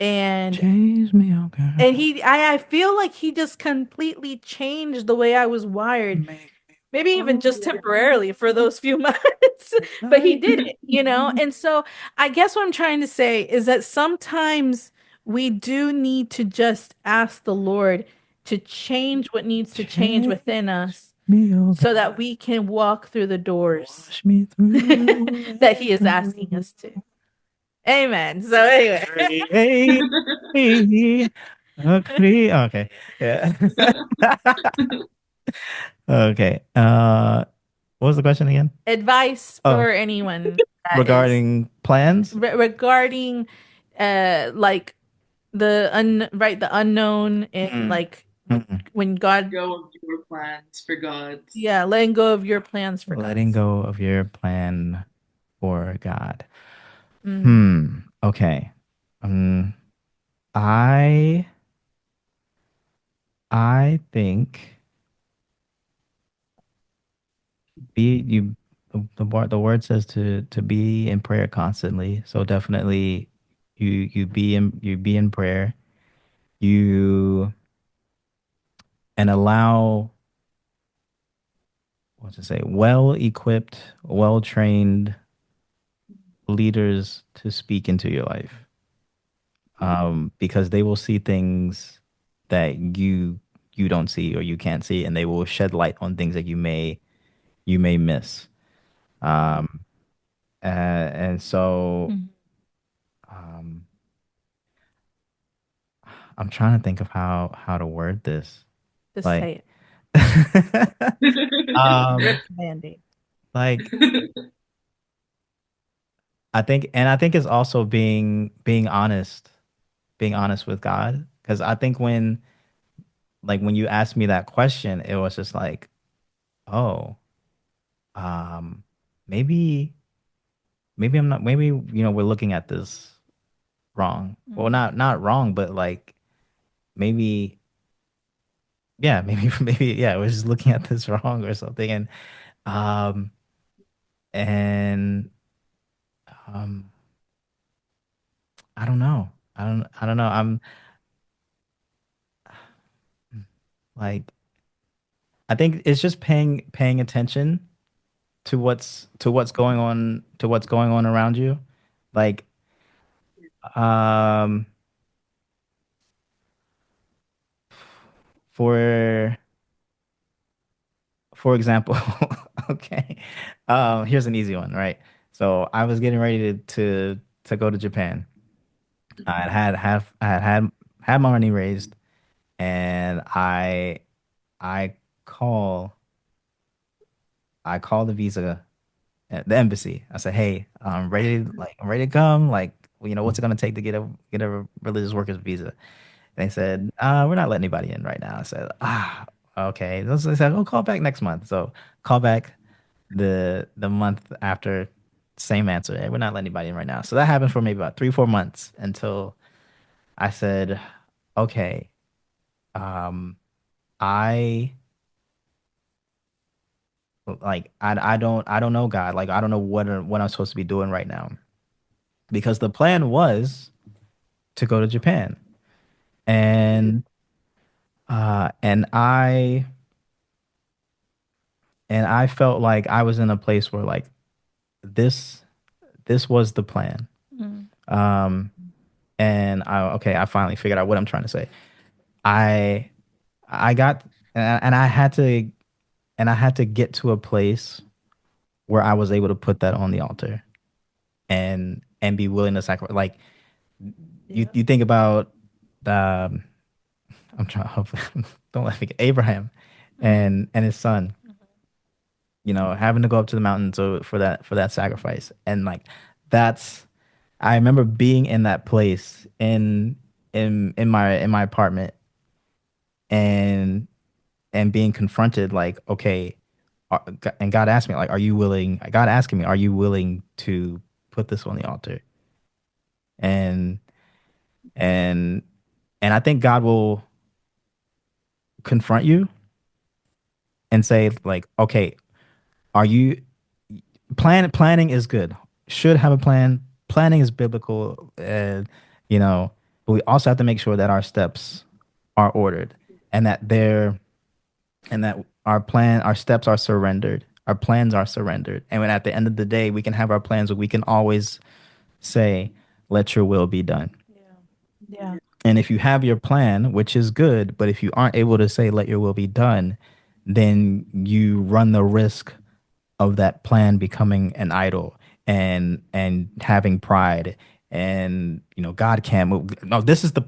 And Change me, oh girl. I feel like he just completely changed the way I was wired. Make me Maybe even just whole temporarily for those few months, but he like did it. And so I guess what I'm trying to say is that sometimes we do need to just ask the Lord to change what needs to change change within us me, oh so that God. we can walk through the doors Wash me through that and he is asking through. us to. Amen. So anyway, Create me okay. Yeah. Okay. What was the question again? advice Oh, for anyone that is regarding plans? regarding like the unknown and Mm, like mm. when God, Go of your plans for God's. yeah, letting go of your plans for Letting God's. go of your plan for God. Mm, Okay. Um, I I think be you the word says to be in prayer constantly. So definitely you be in prayer. You and allow what to say well equipped, well trained leaders to speak into your life. Because they will see things that you don't see or you can't see, and they will shed light on things that you may miss. Um, and so mm, um, I'm trying to think of how to word this. just say Like, it. um, Rip the Band-Aid. like I think it's also being honest with God. Because I think when you asked me that question, it was just like, oh, um, maybe I'm not. Maybe we're looking at this wrong. Well, Mm, not wrong, but like maybe yeah, maybe yeah, we're just looking at this wrong or something. Um and um I don't know. I don't know. I'm like I think it's just paying attention to what's going on around you. Like um for for example, okay, here's an easy one, right? So I was getting ready to go to Japan. I had my money raised, and I call I call the visa the embassy. I said, "Hey, I'm ready to come. Like, what's it gonna take to get a religious workers visa?" And they said, "We're not letting anybody in right now." I said, okay." They said, "Oh, call back next month." So call back the month after, same answer. "Hey, we're not letting anybody in right now." So that happened for maybe about 3, 4 months until I said, "Okay, um, I." Like I don't know God. Like I don't know what I'm supposed to be doing right now because the plan was to go to Japan. And uh and I and I felt like I was in a place where like this this was the plan. Mm. Um and I finally figured out what I'm trying to say. I I got and I had to get to a place where I was able to put that on the altar and be willing to sacrifice. Like Yeah. you think about um I'm trying hopefully don't let me get Abraham Mm-hmm. and his son, having to go up to the mountain for that sacrifice. And like that's I remember being in that place in my apartment and being confronted like, okay, and God asked me like, are you willing? God asking me, are you willing to put this on the altar? And and and I think God will confront you and say like, okay, are you planning is good. Should have a plan. Planning is biblical, but we also have to make sure that our steps are ordered and that our steps are surrendered. Our plans are surrendered. And when at the end of the day, we can have our plans, but we can always say, let your will be done. Yeah. Yeah. And if you have your plan, which is good, but if you aren't able to say, let your will be done, then you run the risk of that plan becoming an idol and having pride. And God can't move. No, this is the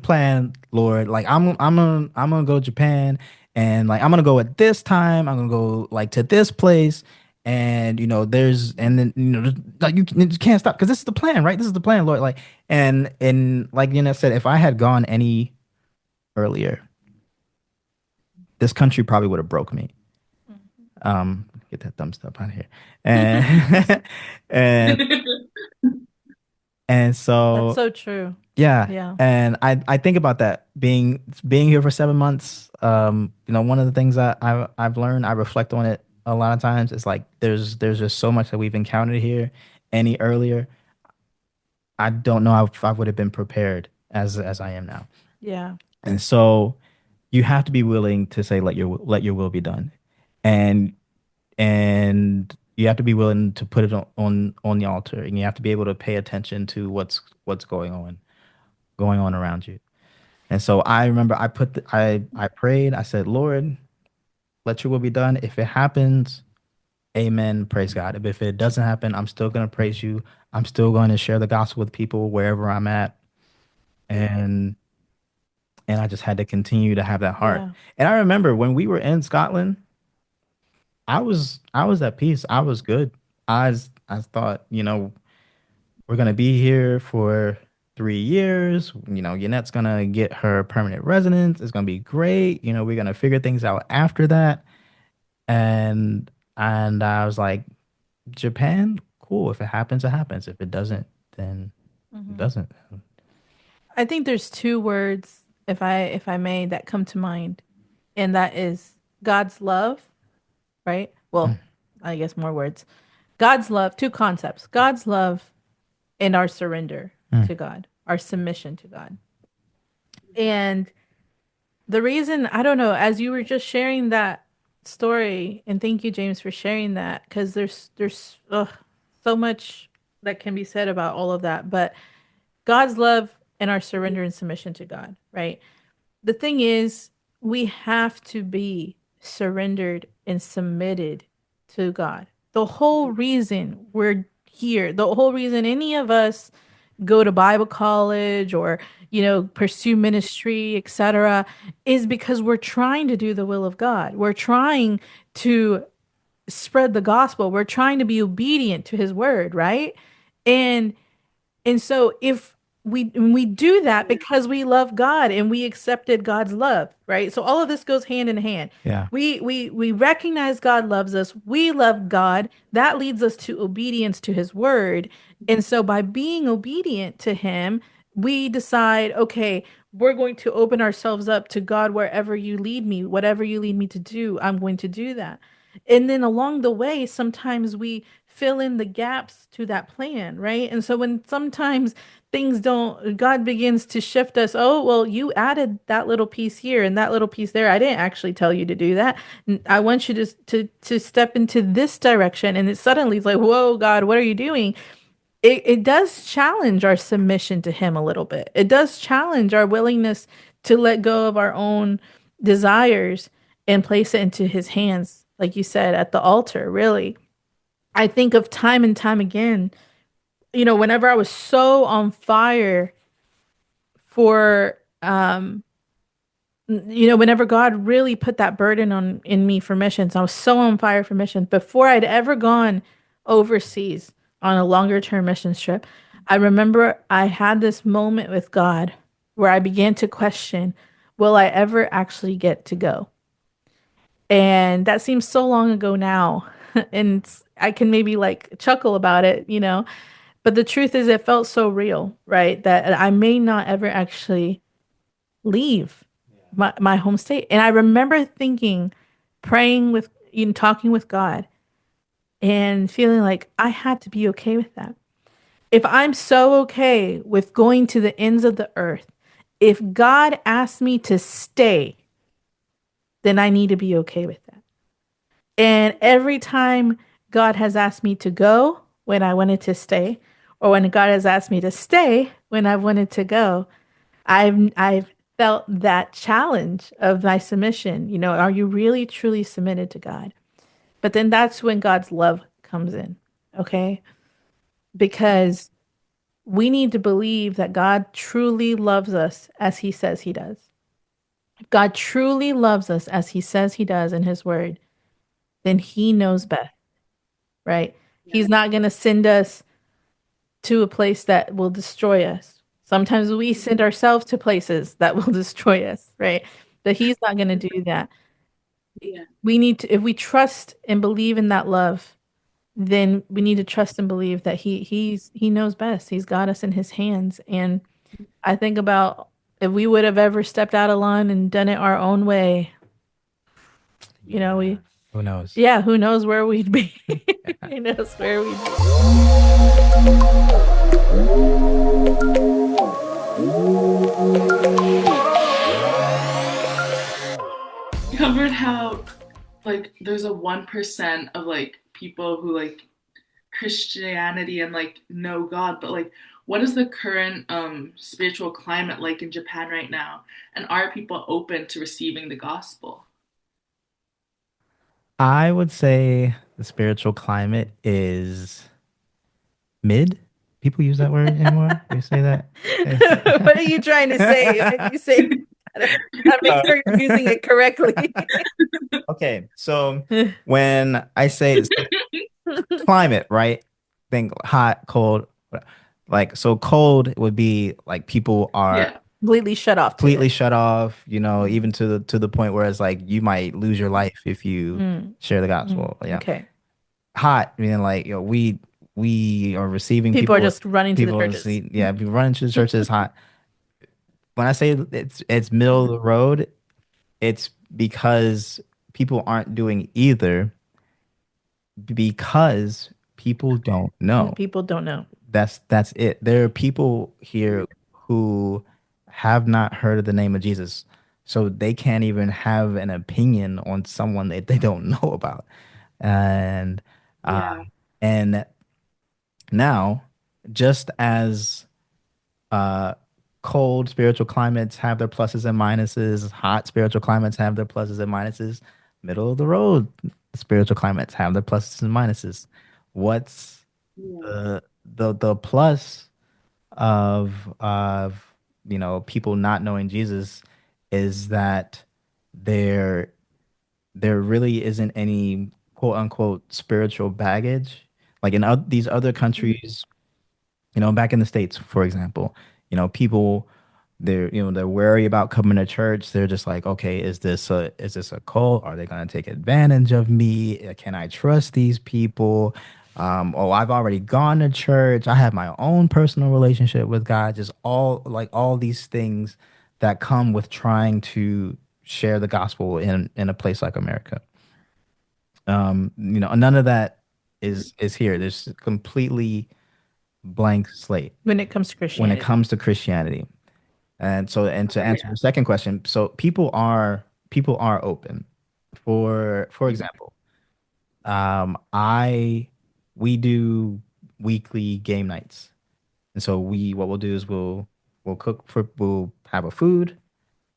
plan, Lord. Like I'm gonna go to Japan, and like I'm gonna go at this time. I'm gonna go like to this place, and there's and then like you just can't stop because this is the plan, right? This is the plan, Lord. Like and like said, if I had gone any earlier, this country probably would have broke me. Get that thumbs up out of here. And and and That's so so true. yeah, Yeah. and I think about that being here for 7 months. One of the things that I've learned, I reflect on it a lot of times. It's like there's just so much that we've encountered here. Any earlier, I don't know if I would have been prepared as I am now. Yeah. And so you have to be willing to say let your will be done, and you have to be willing to put it on the altar, and you have to be able to pay attention to what's going on around you. And so I remember I prayed. I said, Lord, let your will be done. If it happens, amen, praise God. If it doesn't happen, I'm still going to praise you. I'm still going to share the gospel with people wherever I'm at. And and I just had to continue to have that heart. Yeah. And I remember when we were in Scotland, I was at peace. I was good. I thought, we're gonna be here for 3 years. Yannette's gonna get her permanent residence. It's gonna be great. We're gonna figure things out after that. And I was like, Japan, cool. If it happens, it happens. If it doesn't, then it Hmm. doesn't. I think there's two words, if I may, that come to mind, and that is God's love, right? Mm, Well, I guess more words. God's love, two concepts. God's love and our surrender mm, to God, our submission to God. And the reason, I don't know, as you were just sharing that story, and thank you, James, for sharing that, because there's so much that can be said about all of that. But God's love and our surrender and submission to God, right? The thing is, we have to be surrendered and submitted to God. The whole reason we're here, the whole reason any of us go to Bible college or, pursue ministry, etc., is because we're trying to do the will of God. We're trying to spread the gospel. We're trying to be obedient to his word, right? And and so if we do that Yeah. because we love God and we accepted God's love, right? So all of this goes hand in hand. Yeah. We recognize God loves us. We love God. That leads us to obedience to his word. And so by being obedient to him, we decide, okay, we're going to open ourselves up to God wherever you lead me, whatever you lead me to do, I'm going to do that. And then along the way, sometimes we fill in the gaps to that plan, right? And so when sometimes things don't, God begins to shift us. Oh, well, you added that little piece here and that little piece there. I didn't actually tell you to do that. I want you to step into this direction. And it suddenly is like, whoa, God, what are you doing? It does challenge our submission to Him a little bit. It does challenge our willingness to let go of our own desires and place it into His hands, like you said, at the altar, really. I think of time and time again, whenever I was so on fire for whenever God really put that burden on in me for missions, I was so on fire for missions before I'd ever gone overseas on a longer term missions trip. I remember I had this moment with God where I began to question, will I ever actually get to go? And that seems so long ago now. And I can maybe like chuckle about it, but the truth is it felt so real, right? That I may not ever actually leave my home state. And I remember thinking, praying with, talking with God and feeling like I had to be okay with that. If I'm so okay with going to the ends of the earth, if God asked me to stay, then I need to be okay with that. And every time God has asked me to go when I wanted to stay, or when God has asked me to stay when I wanted to go, I've felt that challenge of my submission. Are you really truly submitted to God? But then that's when God's love comes in, okay? Because we need to believe that God truly loves us as he says he does. If God truly loves us as he says he does in his word, then he knows best, right? Yeah. He's not going to send us to a place that will destroy us. Sometimes we send ourselves to places that will destroy us, right? But he's not going to do that. Yeah. We need to, if we trust and believe in that love, then we need to trust and believe that he knows best. He's got us in his hands. And I think about if we would have ever stepped out of line and done it our own way, Yeah. we Who knows? yeah, who knows where we'd be? Who knows where we'd be? You covered how like there's a 1% of like people who like Christianity and like know God, but like what is the current spiritual climate like in Japan right now? And are people open to receiving the gospel? I would say the spiritual climate is mid. People use that word anymore? They say that? What are you trying to say when you say gotta make Uh, sure you're using it correctly? okay, so when I say so climate, right? Think hot, cold. Like, so cold would be like people are Yeah. Completely shut off to completely it. shut off, Mm, even to the point where it's like you might lose your life if you mm, share the mm. gospel. Yeah. Okay. Hot, meaning like, we are receiving People are people just running to the people churches. see, yeah, people running to the church is hot. When I say it's middle of the road, it's because people aren't doing either because people don't know. People don't know. That's it. There are people here who have not heard of the name of Jesus, so they can't even have an opinion on someone that they don't know about. And uh, Yeah. and now, just as uh, cold spiritual climates have their pluses and minuses, hot spiritual climates have their pluses and minuses. middle of the road spiritual climates have their pluses and minuses. What's Yeah. the plus of people not knowing Jesus is that there there really isn't any quote unquote spiritual baggage. Like in these other countries, back in the States, for example, people they're wary about coming to church. They're just like, okay, is this a cult? Are they gonna take advantage of me? Can I trust these people? Oh, I've already gone to church. I have my own personal relationship with God. Just all these things that come with trying to share the gospel in a place like America. None of that is here. There's completely blank slate when it comes to when it Christianity. comes to Christianity. And to answer Yeah. your second question, so people are open. For example, I we do weekly game nights. And so what we'll do is we'll have a food,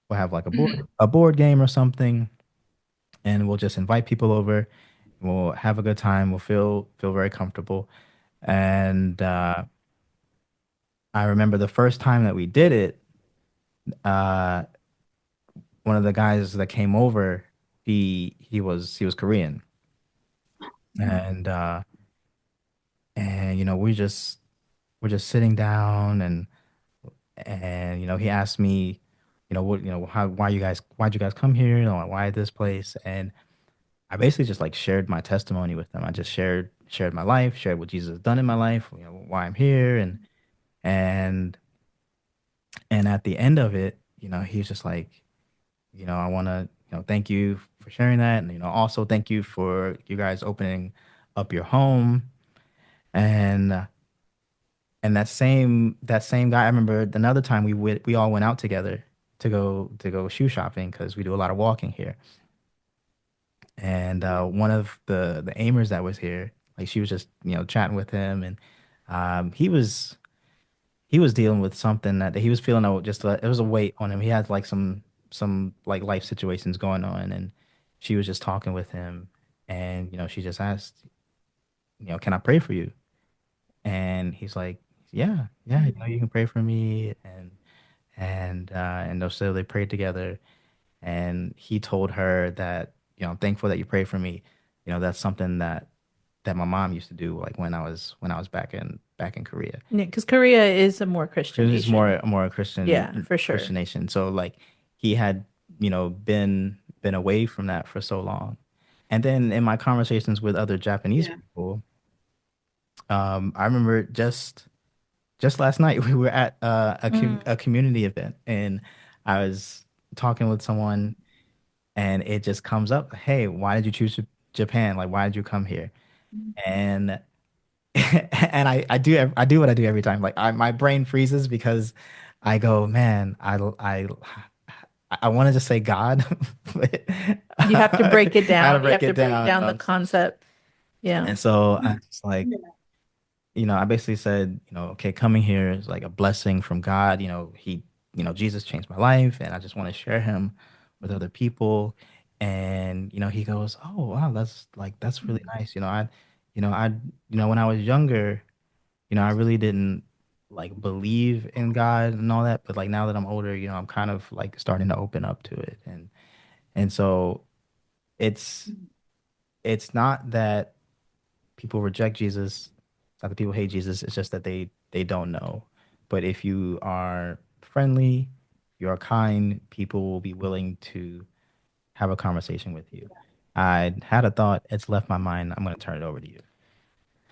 we'll have like Mhm. a board game or something, and we'll just invite people over. We'll have a good time. We'll feel very comfortable. And I remember the first time that we did it, uh, one of the guys that came over, he was Korean, and we're just sitting down, and he asked me, what how why'd you guys come here? Why this place? And I basically just like shared my testimony with them. I just shared my life, shared what Jesus has done in my life, why I'm here, and and at the end of it, he's just like, I want to, thank you for sharing that. And, also thank you for you guys opening up your home. And, and that same guy, I remember another time we all went out together to go shoe shopping because we do a lot of walking here. And one of the aimers that was here, like she was just, chatting with him, and he was dealing with something that he was feeling it was a weight on him. He had like some like life situations going on, and she was just talking with him, and she just asked, can I pray for you? And he's like, yeah, yeah, you can pray for me, and so they prayed together, and he told her that, I'm thankful that you prayed for me. That's something that my mom used to do, like when I was back in Korea. Yeah, because Korea is a more Christian Because it's nation. more a Yeah, for sure. Christian nation. So like he had, been away from that for so long. And then in my conversations with other Japanese Yeah. people, I remember just last night we were at a community event, and I was talking with someone, and it just comes up, hey, why did you choose Japan? Like, why did you come here? And and I do what I do every time. Like my brain freezes because I go, man, I want to just say God, but You have to break it I had to down. You break have to it break down. down the concept. Yeah. And so I was like, Yeah. I basically said, okay, coming here is like a blessing from God. Jesus changed my life, and I just want to share him with other people. And, he goes, oh, wow, that's really nice. When I was younger, I really didn't like believe in God and all that, but like now that I'm older, I'm kind of like starting to open up to it. And so it's it's not that people reject Jesus, not that people hate Jesus, it's just that they don't know. But if you are friendly, you are kind, people will be willing to have a conversation with you. I had a thought, it's left my mind. I'm going to turn it over to you.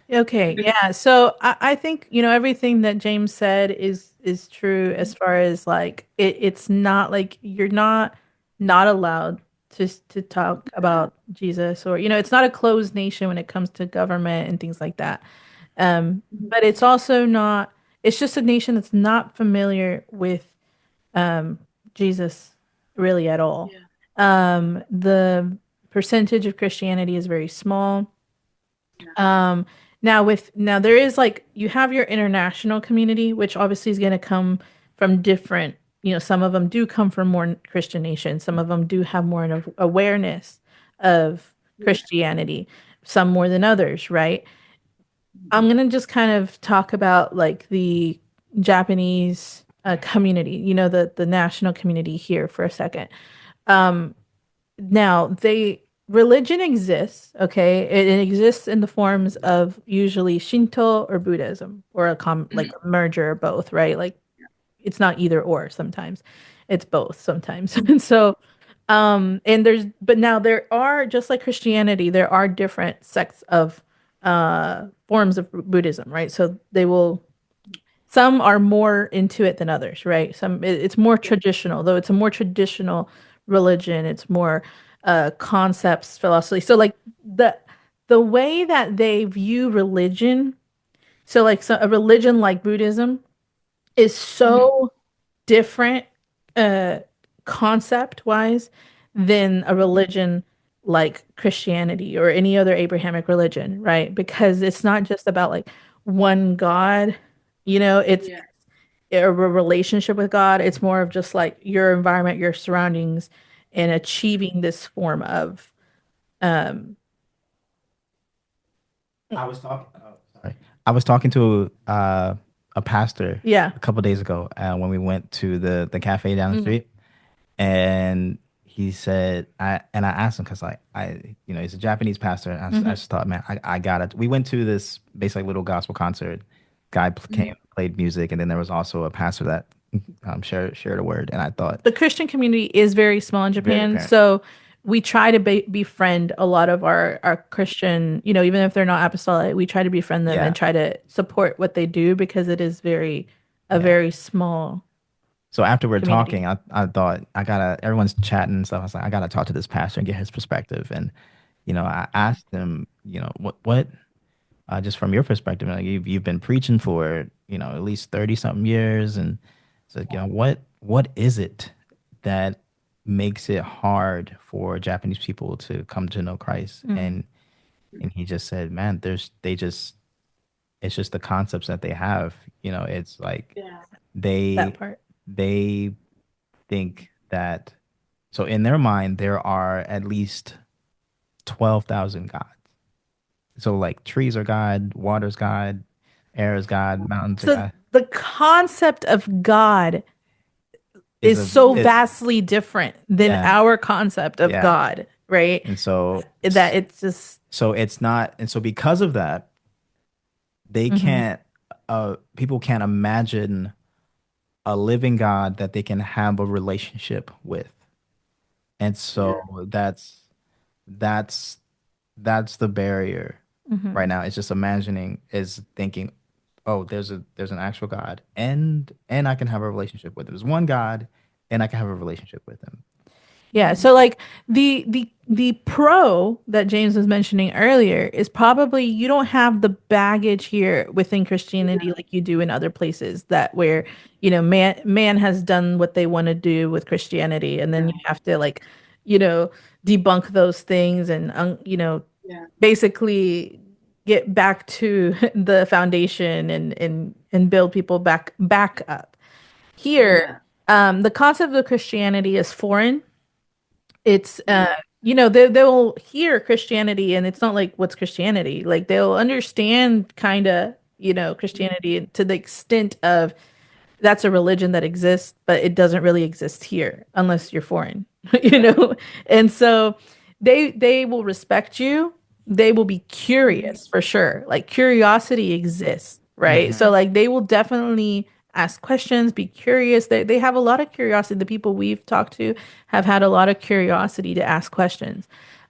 Okay, yeah. So I think, everything that James said is true as far as like it's not like you're not allowed to talk about Jesus, or it's not a closed nation when it comes to government and things like that. But it's also not, it's just a nation that's not familiar with um Jesus really at all. Yeah. The percentage of Christianity is very small. Yeah. Now there is like you have your international community, which obviously is going to come from different, some of them do come from more Christian nations. Some of them do have more of awareness of Yeah. Christianity, some more than others, right? I'm gonna just kind of talk about like the Japanese community, the national community here for a second. Um, Now, religion exists, okay? It exists in the forms of usually Shinto or Buddhism or like Mhm. a merger of both, right? Like it's not either or sometimes. It's both sometimes. And so and but now there are, just like Christianity, there are different sects of forms of Buddhism, right? So some are more into it than others, right? It's more Yeah. traditional, though it's a more traditional religion. It's more concepts, philosophy. So like the way that they view religion, so a religion like Buddhism is Mhm. so different uh concept wise than a religion like Christianity or any other Abrahamic religion, right? Because it's not just about like one God, it's Yeah. a relationship with God. It's more of just like your environment, your surroundings, and achieving this form of um I was talking. Oh, sorry. I was talking to a pastor yeah. a couple days ago when we went to the cafe down the Mm, street, and he said, I asked him because he's a Japanese pastor. And I hmm just thought, man, I gotta. We went to this basically little gospel concert. Came, Mhm. played music, and then there was also a pastor that shared a word, and I thought The Christian community is very small in very Japan, apparent. so we try to befriend a lot of our Christian, even if they're not apostolic, we try to befriend them and Yeah, try to support what they do because it is a yeah. very small So after we're community. talking, I thought everyone's chatting and stuff. I was like, I gotta talk to this pastor and get his perspective. And I asked him, what just from your perspective, like you've been preaching for at least 30 something years, and so what is it that makes it hard for Japanese people to come to know Christ? Mm, And he just said, man, it's just the concepts that they have. It's like Yeah. that they part. they think that, so in their mind there are at least 12,000 gods. So like trees are God, water's God, air is God, mountains are So God. the concept of God Is is a so it vastly different than Yeah, our concept of yeah. God, right? And so That it's just it's not, and so because of that, they mhm. can't people can't imagine a living God that they can have a relationship with. And Yeah. so that's that's the barrier right Mhm. now. It's just imagining, is thinking, oh, there's an actual God, and I can have a relationship with him. There's one God, and I can have a relationship with him. Yeah, so like the pro that James was mentioning earlier is probably you don't have the baggage here within Christianity Yeah. like you do in other places that where man has done what they want to do with Christianity and then you Yeah. have to like you know debunk those things and Yeah. basically get back to the foundation and build people back up. Here, Yeah. the concept of Christianity is foreign. It's Yeah. they'll hear Christianity and it's not like what's Christianity? Like they'll understand kind of, Christianity to the extent of that's a religion that exists, but it doesn't really exist here unless you're foreign, you Yeah. know? And so they will respect you. They will be Mhm. curious for sure. Like curiosity exists, right? Hmm. So like they will definitely ask questions, be curious. They have a lot of curiosity. The people we've talked to have had a lot of curiosity to ask questions.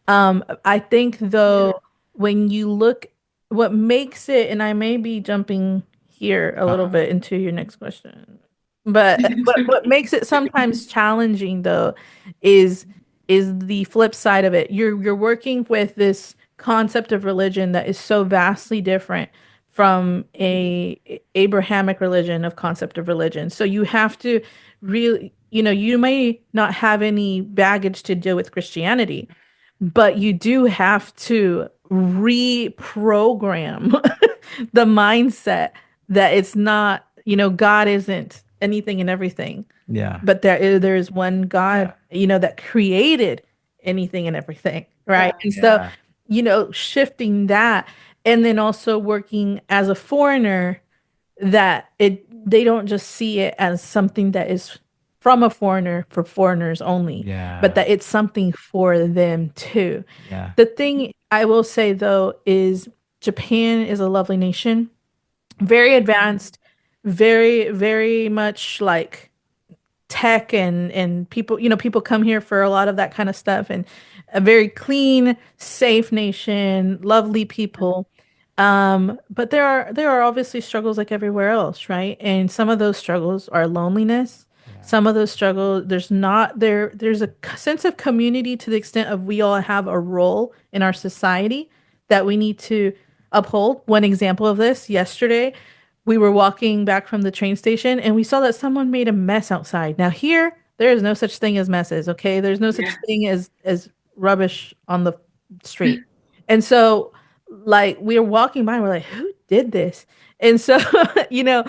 I think Yeah. though, when you look, what makes it, and I may be jumping here a little bit into your next question, but It's what okay. makes it sometimes challenging though is is the flip side of it. You're working with this concept of religion that is so vastly different from a Abrahamic religion of concept of religion. So you have to really, you may not have any baggage to deal with Christianity, but you do have to reprogram the mindset that it's not, God isn't anything and everything, Yeah, but there is one God, yeah, that created anything and everything, right? Yeah. And so, Yeah. shifting that and then also working as a foreigner that they don't just see it as something that is from a foreigner for foreigners only, but Yeah. that it's something for them too. Yeah. The thing I will say though is Japan is a lovely nation, very advanced, very, very much like tech and people, people come here for a lot of that kind of stuff and a very clean, safe nation, lovely people. But there are obviously struggles like everywhere else, right? And some of those struggles are loneliness. Yeah. Some of those struggles, there's a sense of community to the extent of we all have a role in our society that we need to uphold. One example of this, yesterday, we were walking back from the train station and we saw that someone made a mess outside. Now here, there is no such thing as messes, okay? There's no such Yeah. thing as rubbish on the street. And so like we were walking by and we're like, who did this? And so, you know,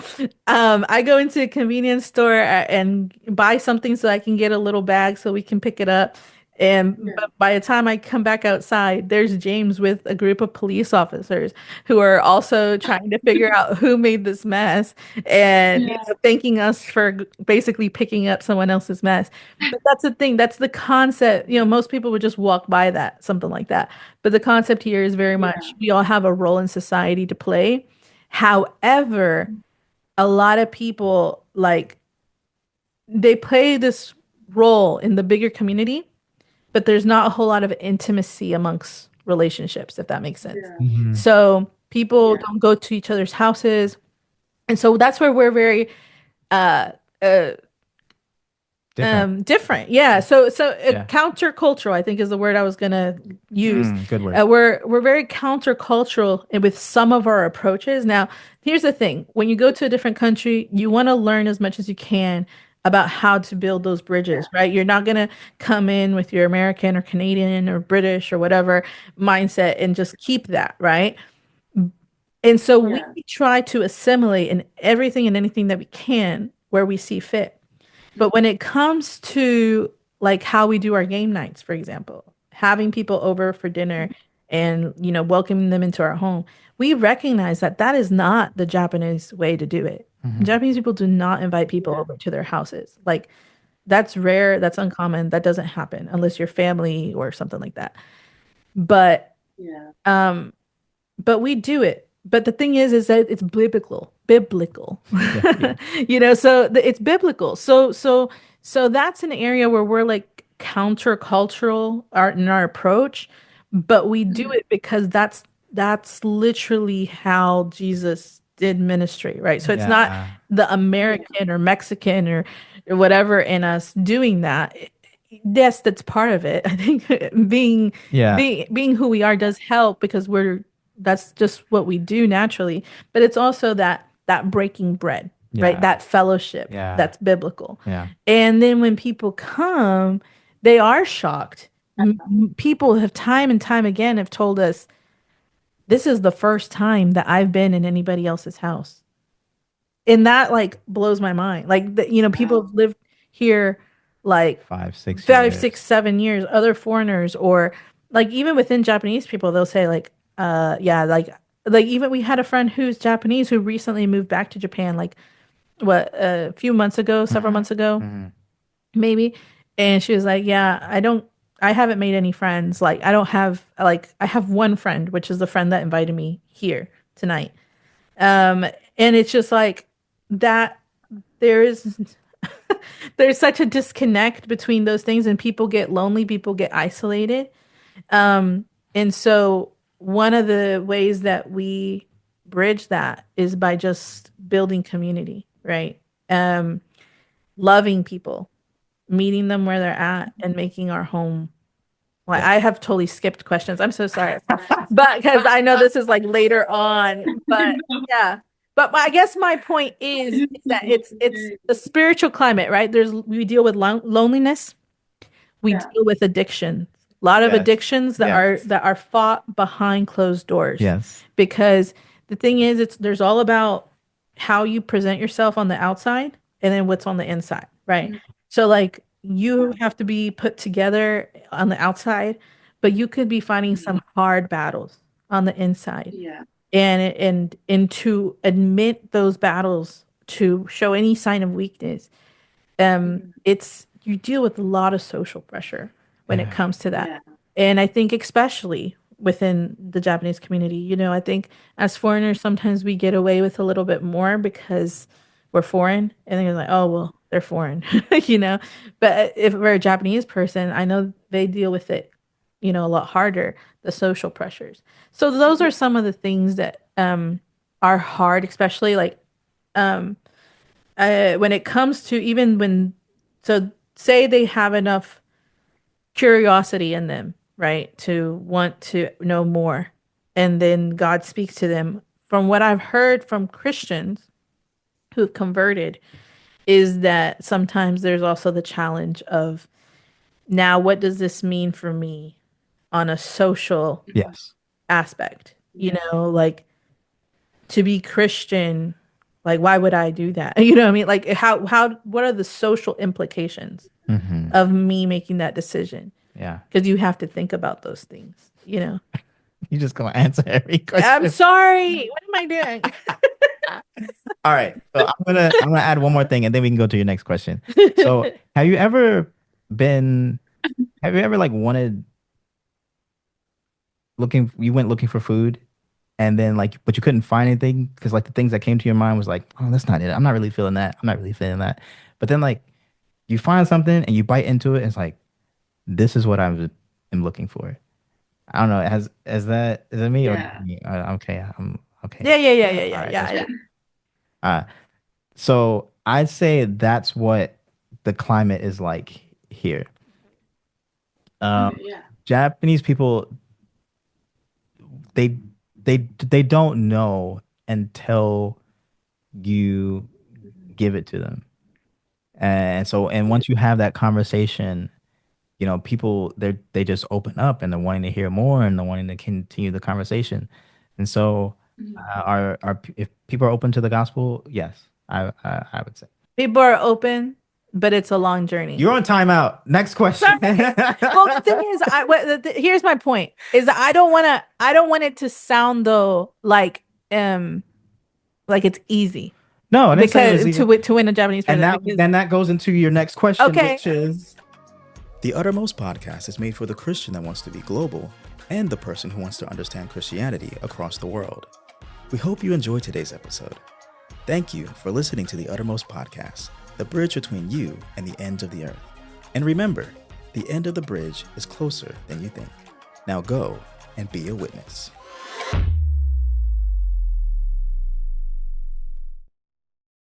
I go into a convenience store and buy something so I can get a little bag so we can pick it up. And Yeah. but by the time I come back outside, there's James with a group of police officers who are also trying to figure out who made this mess and Yeah. thanking us for basically picking up someone else's mess. But that's the thing, that's the concept. Most people would just walk by that, something like that. But the concept here is very much Yeah. we all have a role in society to play. However, a lot of people like they play this role in the bigger community, but there's not a whole lot of intimacy amongst relationships, if that makes sense. Yeah. Hmm. So people Yeah. don't go to each other's houses. And so that's where we're very uh, uh, Different. different. Yeah. So Yeah. countercultural, I think is the word I was gonna use. Good word. We're very countercultural with some of our approaches. Now, here's the thing: when you go to a different country, you want to learn as much as you can about how to build those Yeah. bridges, right? You're not gonna come in with your American or Canadian or British or whatever mindset and just keep that, right? And so we Yeah. try to assimilate in everything and anything that we can where we see fit. But when it comes to like how we do our game nights, for example, having people over for dinner and, welcoming them into our home, we recognize that that is not the Japanese way to do it. Hmm. Japanese people do not invite people Yeah. over to their houses. Like that's rare, that's uncommon, that doesn't happen unless you're family or something like that. But Yeah. um but we do it. But the thing is that it's biblical. Yeah. Yeah. It's biblical. So that's an area where we're like countercultural in our approach, but we do Mhm. it because that's literally how Jesus did ministry, right? So it's not Yeah. the Yeah. American or Mexican or whatever in us doing that. Yes, that's part of it. I think being Yeah. being who we are does help because that's just what we do naturally, but it's also that breaking bread, right? Yeah. That fellowship Yeah. that's biblical. Yeah. And then when people come, they are shocked. People have time and time again have told us this is the first time that I've been in anybody else's house. And that like blows my mind. Like people Wow. have lived here like Five, six 5, 6, years. 7 years, other foreigners, or like even within Japanese people, they'll say like, yeah, like even we had a friend who's Japanese who recently moved back to Japan, like what, a few months ago, several months ago, Hmm. maybe. And she was like, yeah, I haven't made any friends. Like I have one friend, which is the friend that invited me here tonight. Um, and it's just like that there is there's such a disconnect between those things and people get lonely, people get isolated. And so one of the ways that we bridge that is by just building community, right? Um, Loving people, meeting them where they're at and making our home. Well, Yeah. I have totally skipped questions. I'm so sorry. But because I know this is like later on, but yeah. But I guess my point is that it's the spiritual climate, right? We deal with loneliness, we Yeah. deal with addiction. A lot of Yes. addictions Yeah. that are fought behind closed doors. Yes. Because the thing is there's all about how you present yourself on the outside and then what's on the inside, right? Mhm. So like you have to be put together on the outside, but you could be fighting some hard battles on the inside. Yeah. And to admit those battles, to show any sign of weakness, it's you deal with a lot of social pressure when it Yeah. comes to that. Yeah. And I think especially within the Japanese community, I think as foreigners sometimes we get away with a little bit more because we're foreign and they're like, oh well, they're foreign, you know. But if we're a Japanese person, I know they deal with it, a lot harder, the social pressures. So those are some of the things that are hard, especially like um when it comes to even when, so say they have enough curiosity in them, right, to want to know more, and then God speaks to them. From what I've heard from Christians who've converted, is that sometimes there's also the challenge of now, what does this mean for me on a social Yes. aspect? Yeah. Like to be Christian, like why would I do that? You know what I mean? Like what are the social implications Mm-hmm. of me making that decision? Yeah. Because you have to think about those things. You just gonna answer every I'm question. sorry. What am I doing? All right. So I'm gonna add one more thing and then we can go to your next question. So been have you ever like wanted you went looking for food and then like but you couldn't find anything because like the things that came to your mind was like, oh, that's not it. I'm not really feeling that. I'm not really feeling that. But then like you find something and you bite into it and it's like, this is what am looking for. I don't know. Is it me or Yeah. me? Okay, I'm okay. Yeah, yeah, yeah, yeah, All yeah, right, yeah, that's yeah. cool. Uh, so I'd say that's what the climate is like here. Um, Okay. Yeah. Japanese people, they they don't know until you give it to them. And once you have that conversation, people they just open up and they're wanting to hear more and they're wanting to continue the conversation. And so, if people are open to the gospel, yes, I would say. People are open, but it's a long journey. You're on timeout. Next question. Sorry. Well, the thing is, here's my point: is that I don't want it to sound though like it's easy No, I didn't say it was because easy. to win a Japanese And person that because then that goes into your next question, okay. which is The Uttermost podcast is made for the Christian that wants to be global and the person who wants to understand Christianity across the world. We hope you enjoyed today's episode. Thank you for listening to the Uttermost podcast, the bridge between you and the ends of the earth. And remember, the end of the bridge is closer than you think. Now go and be a witness.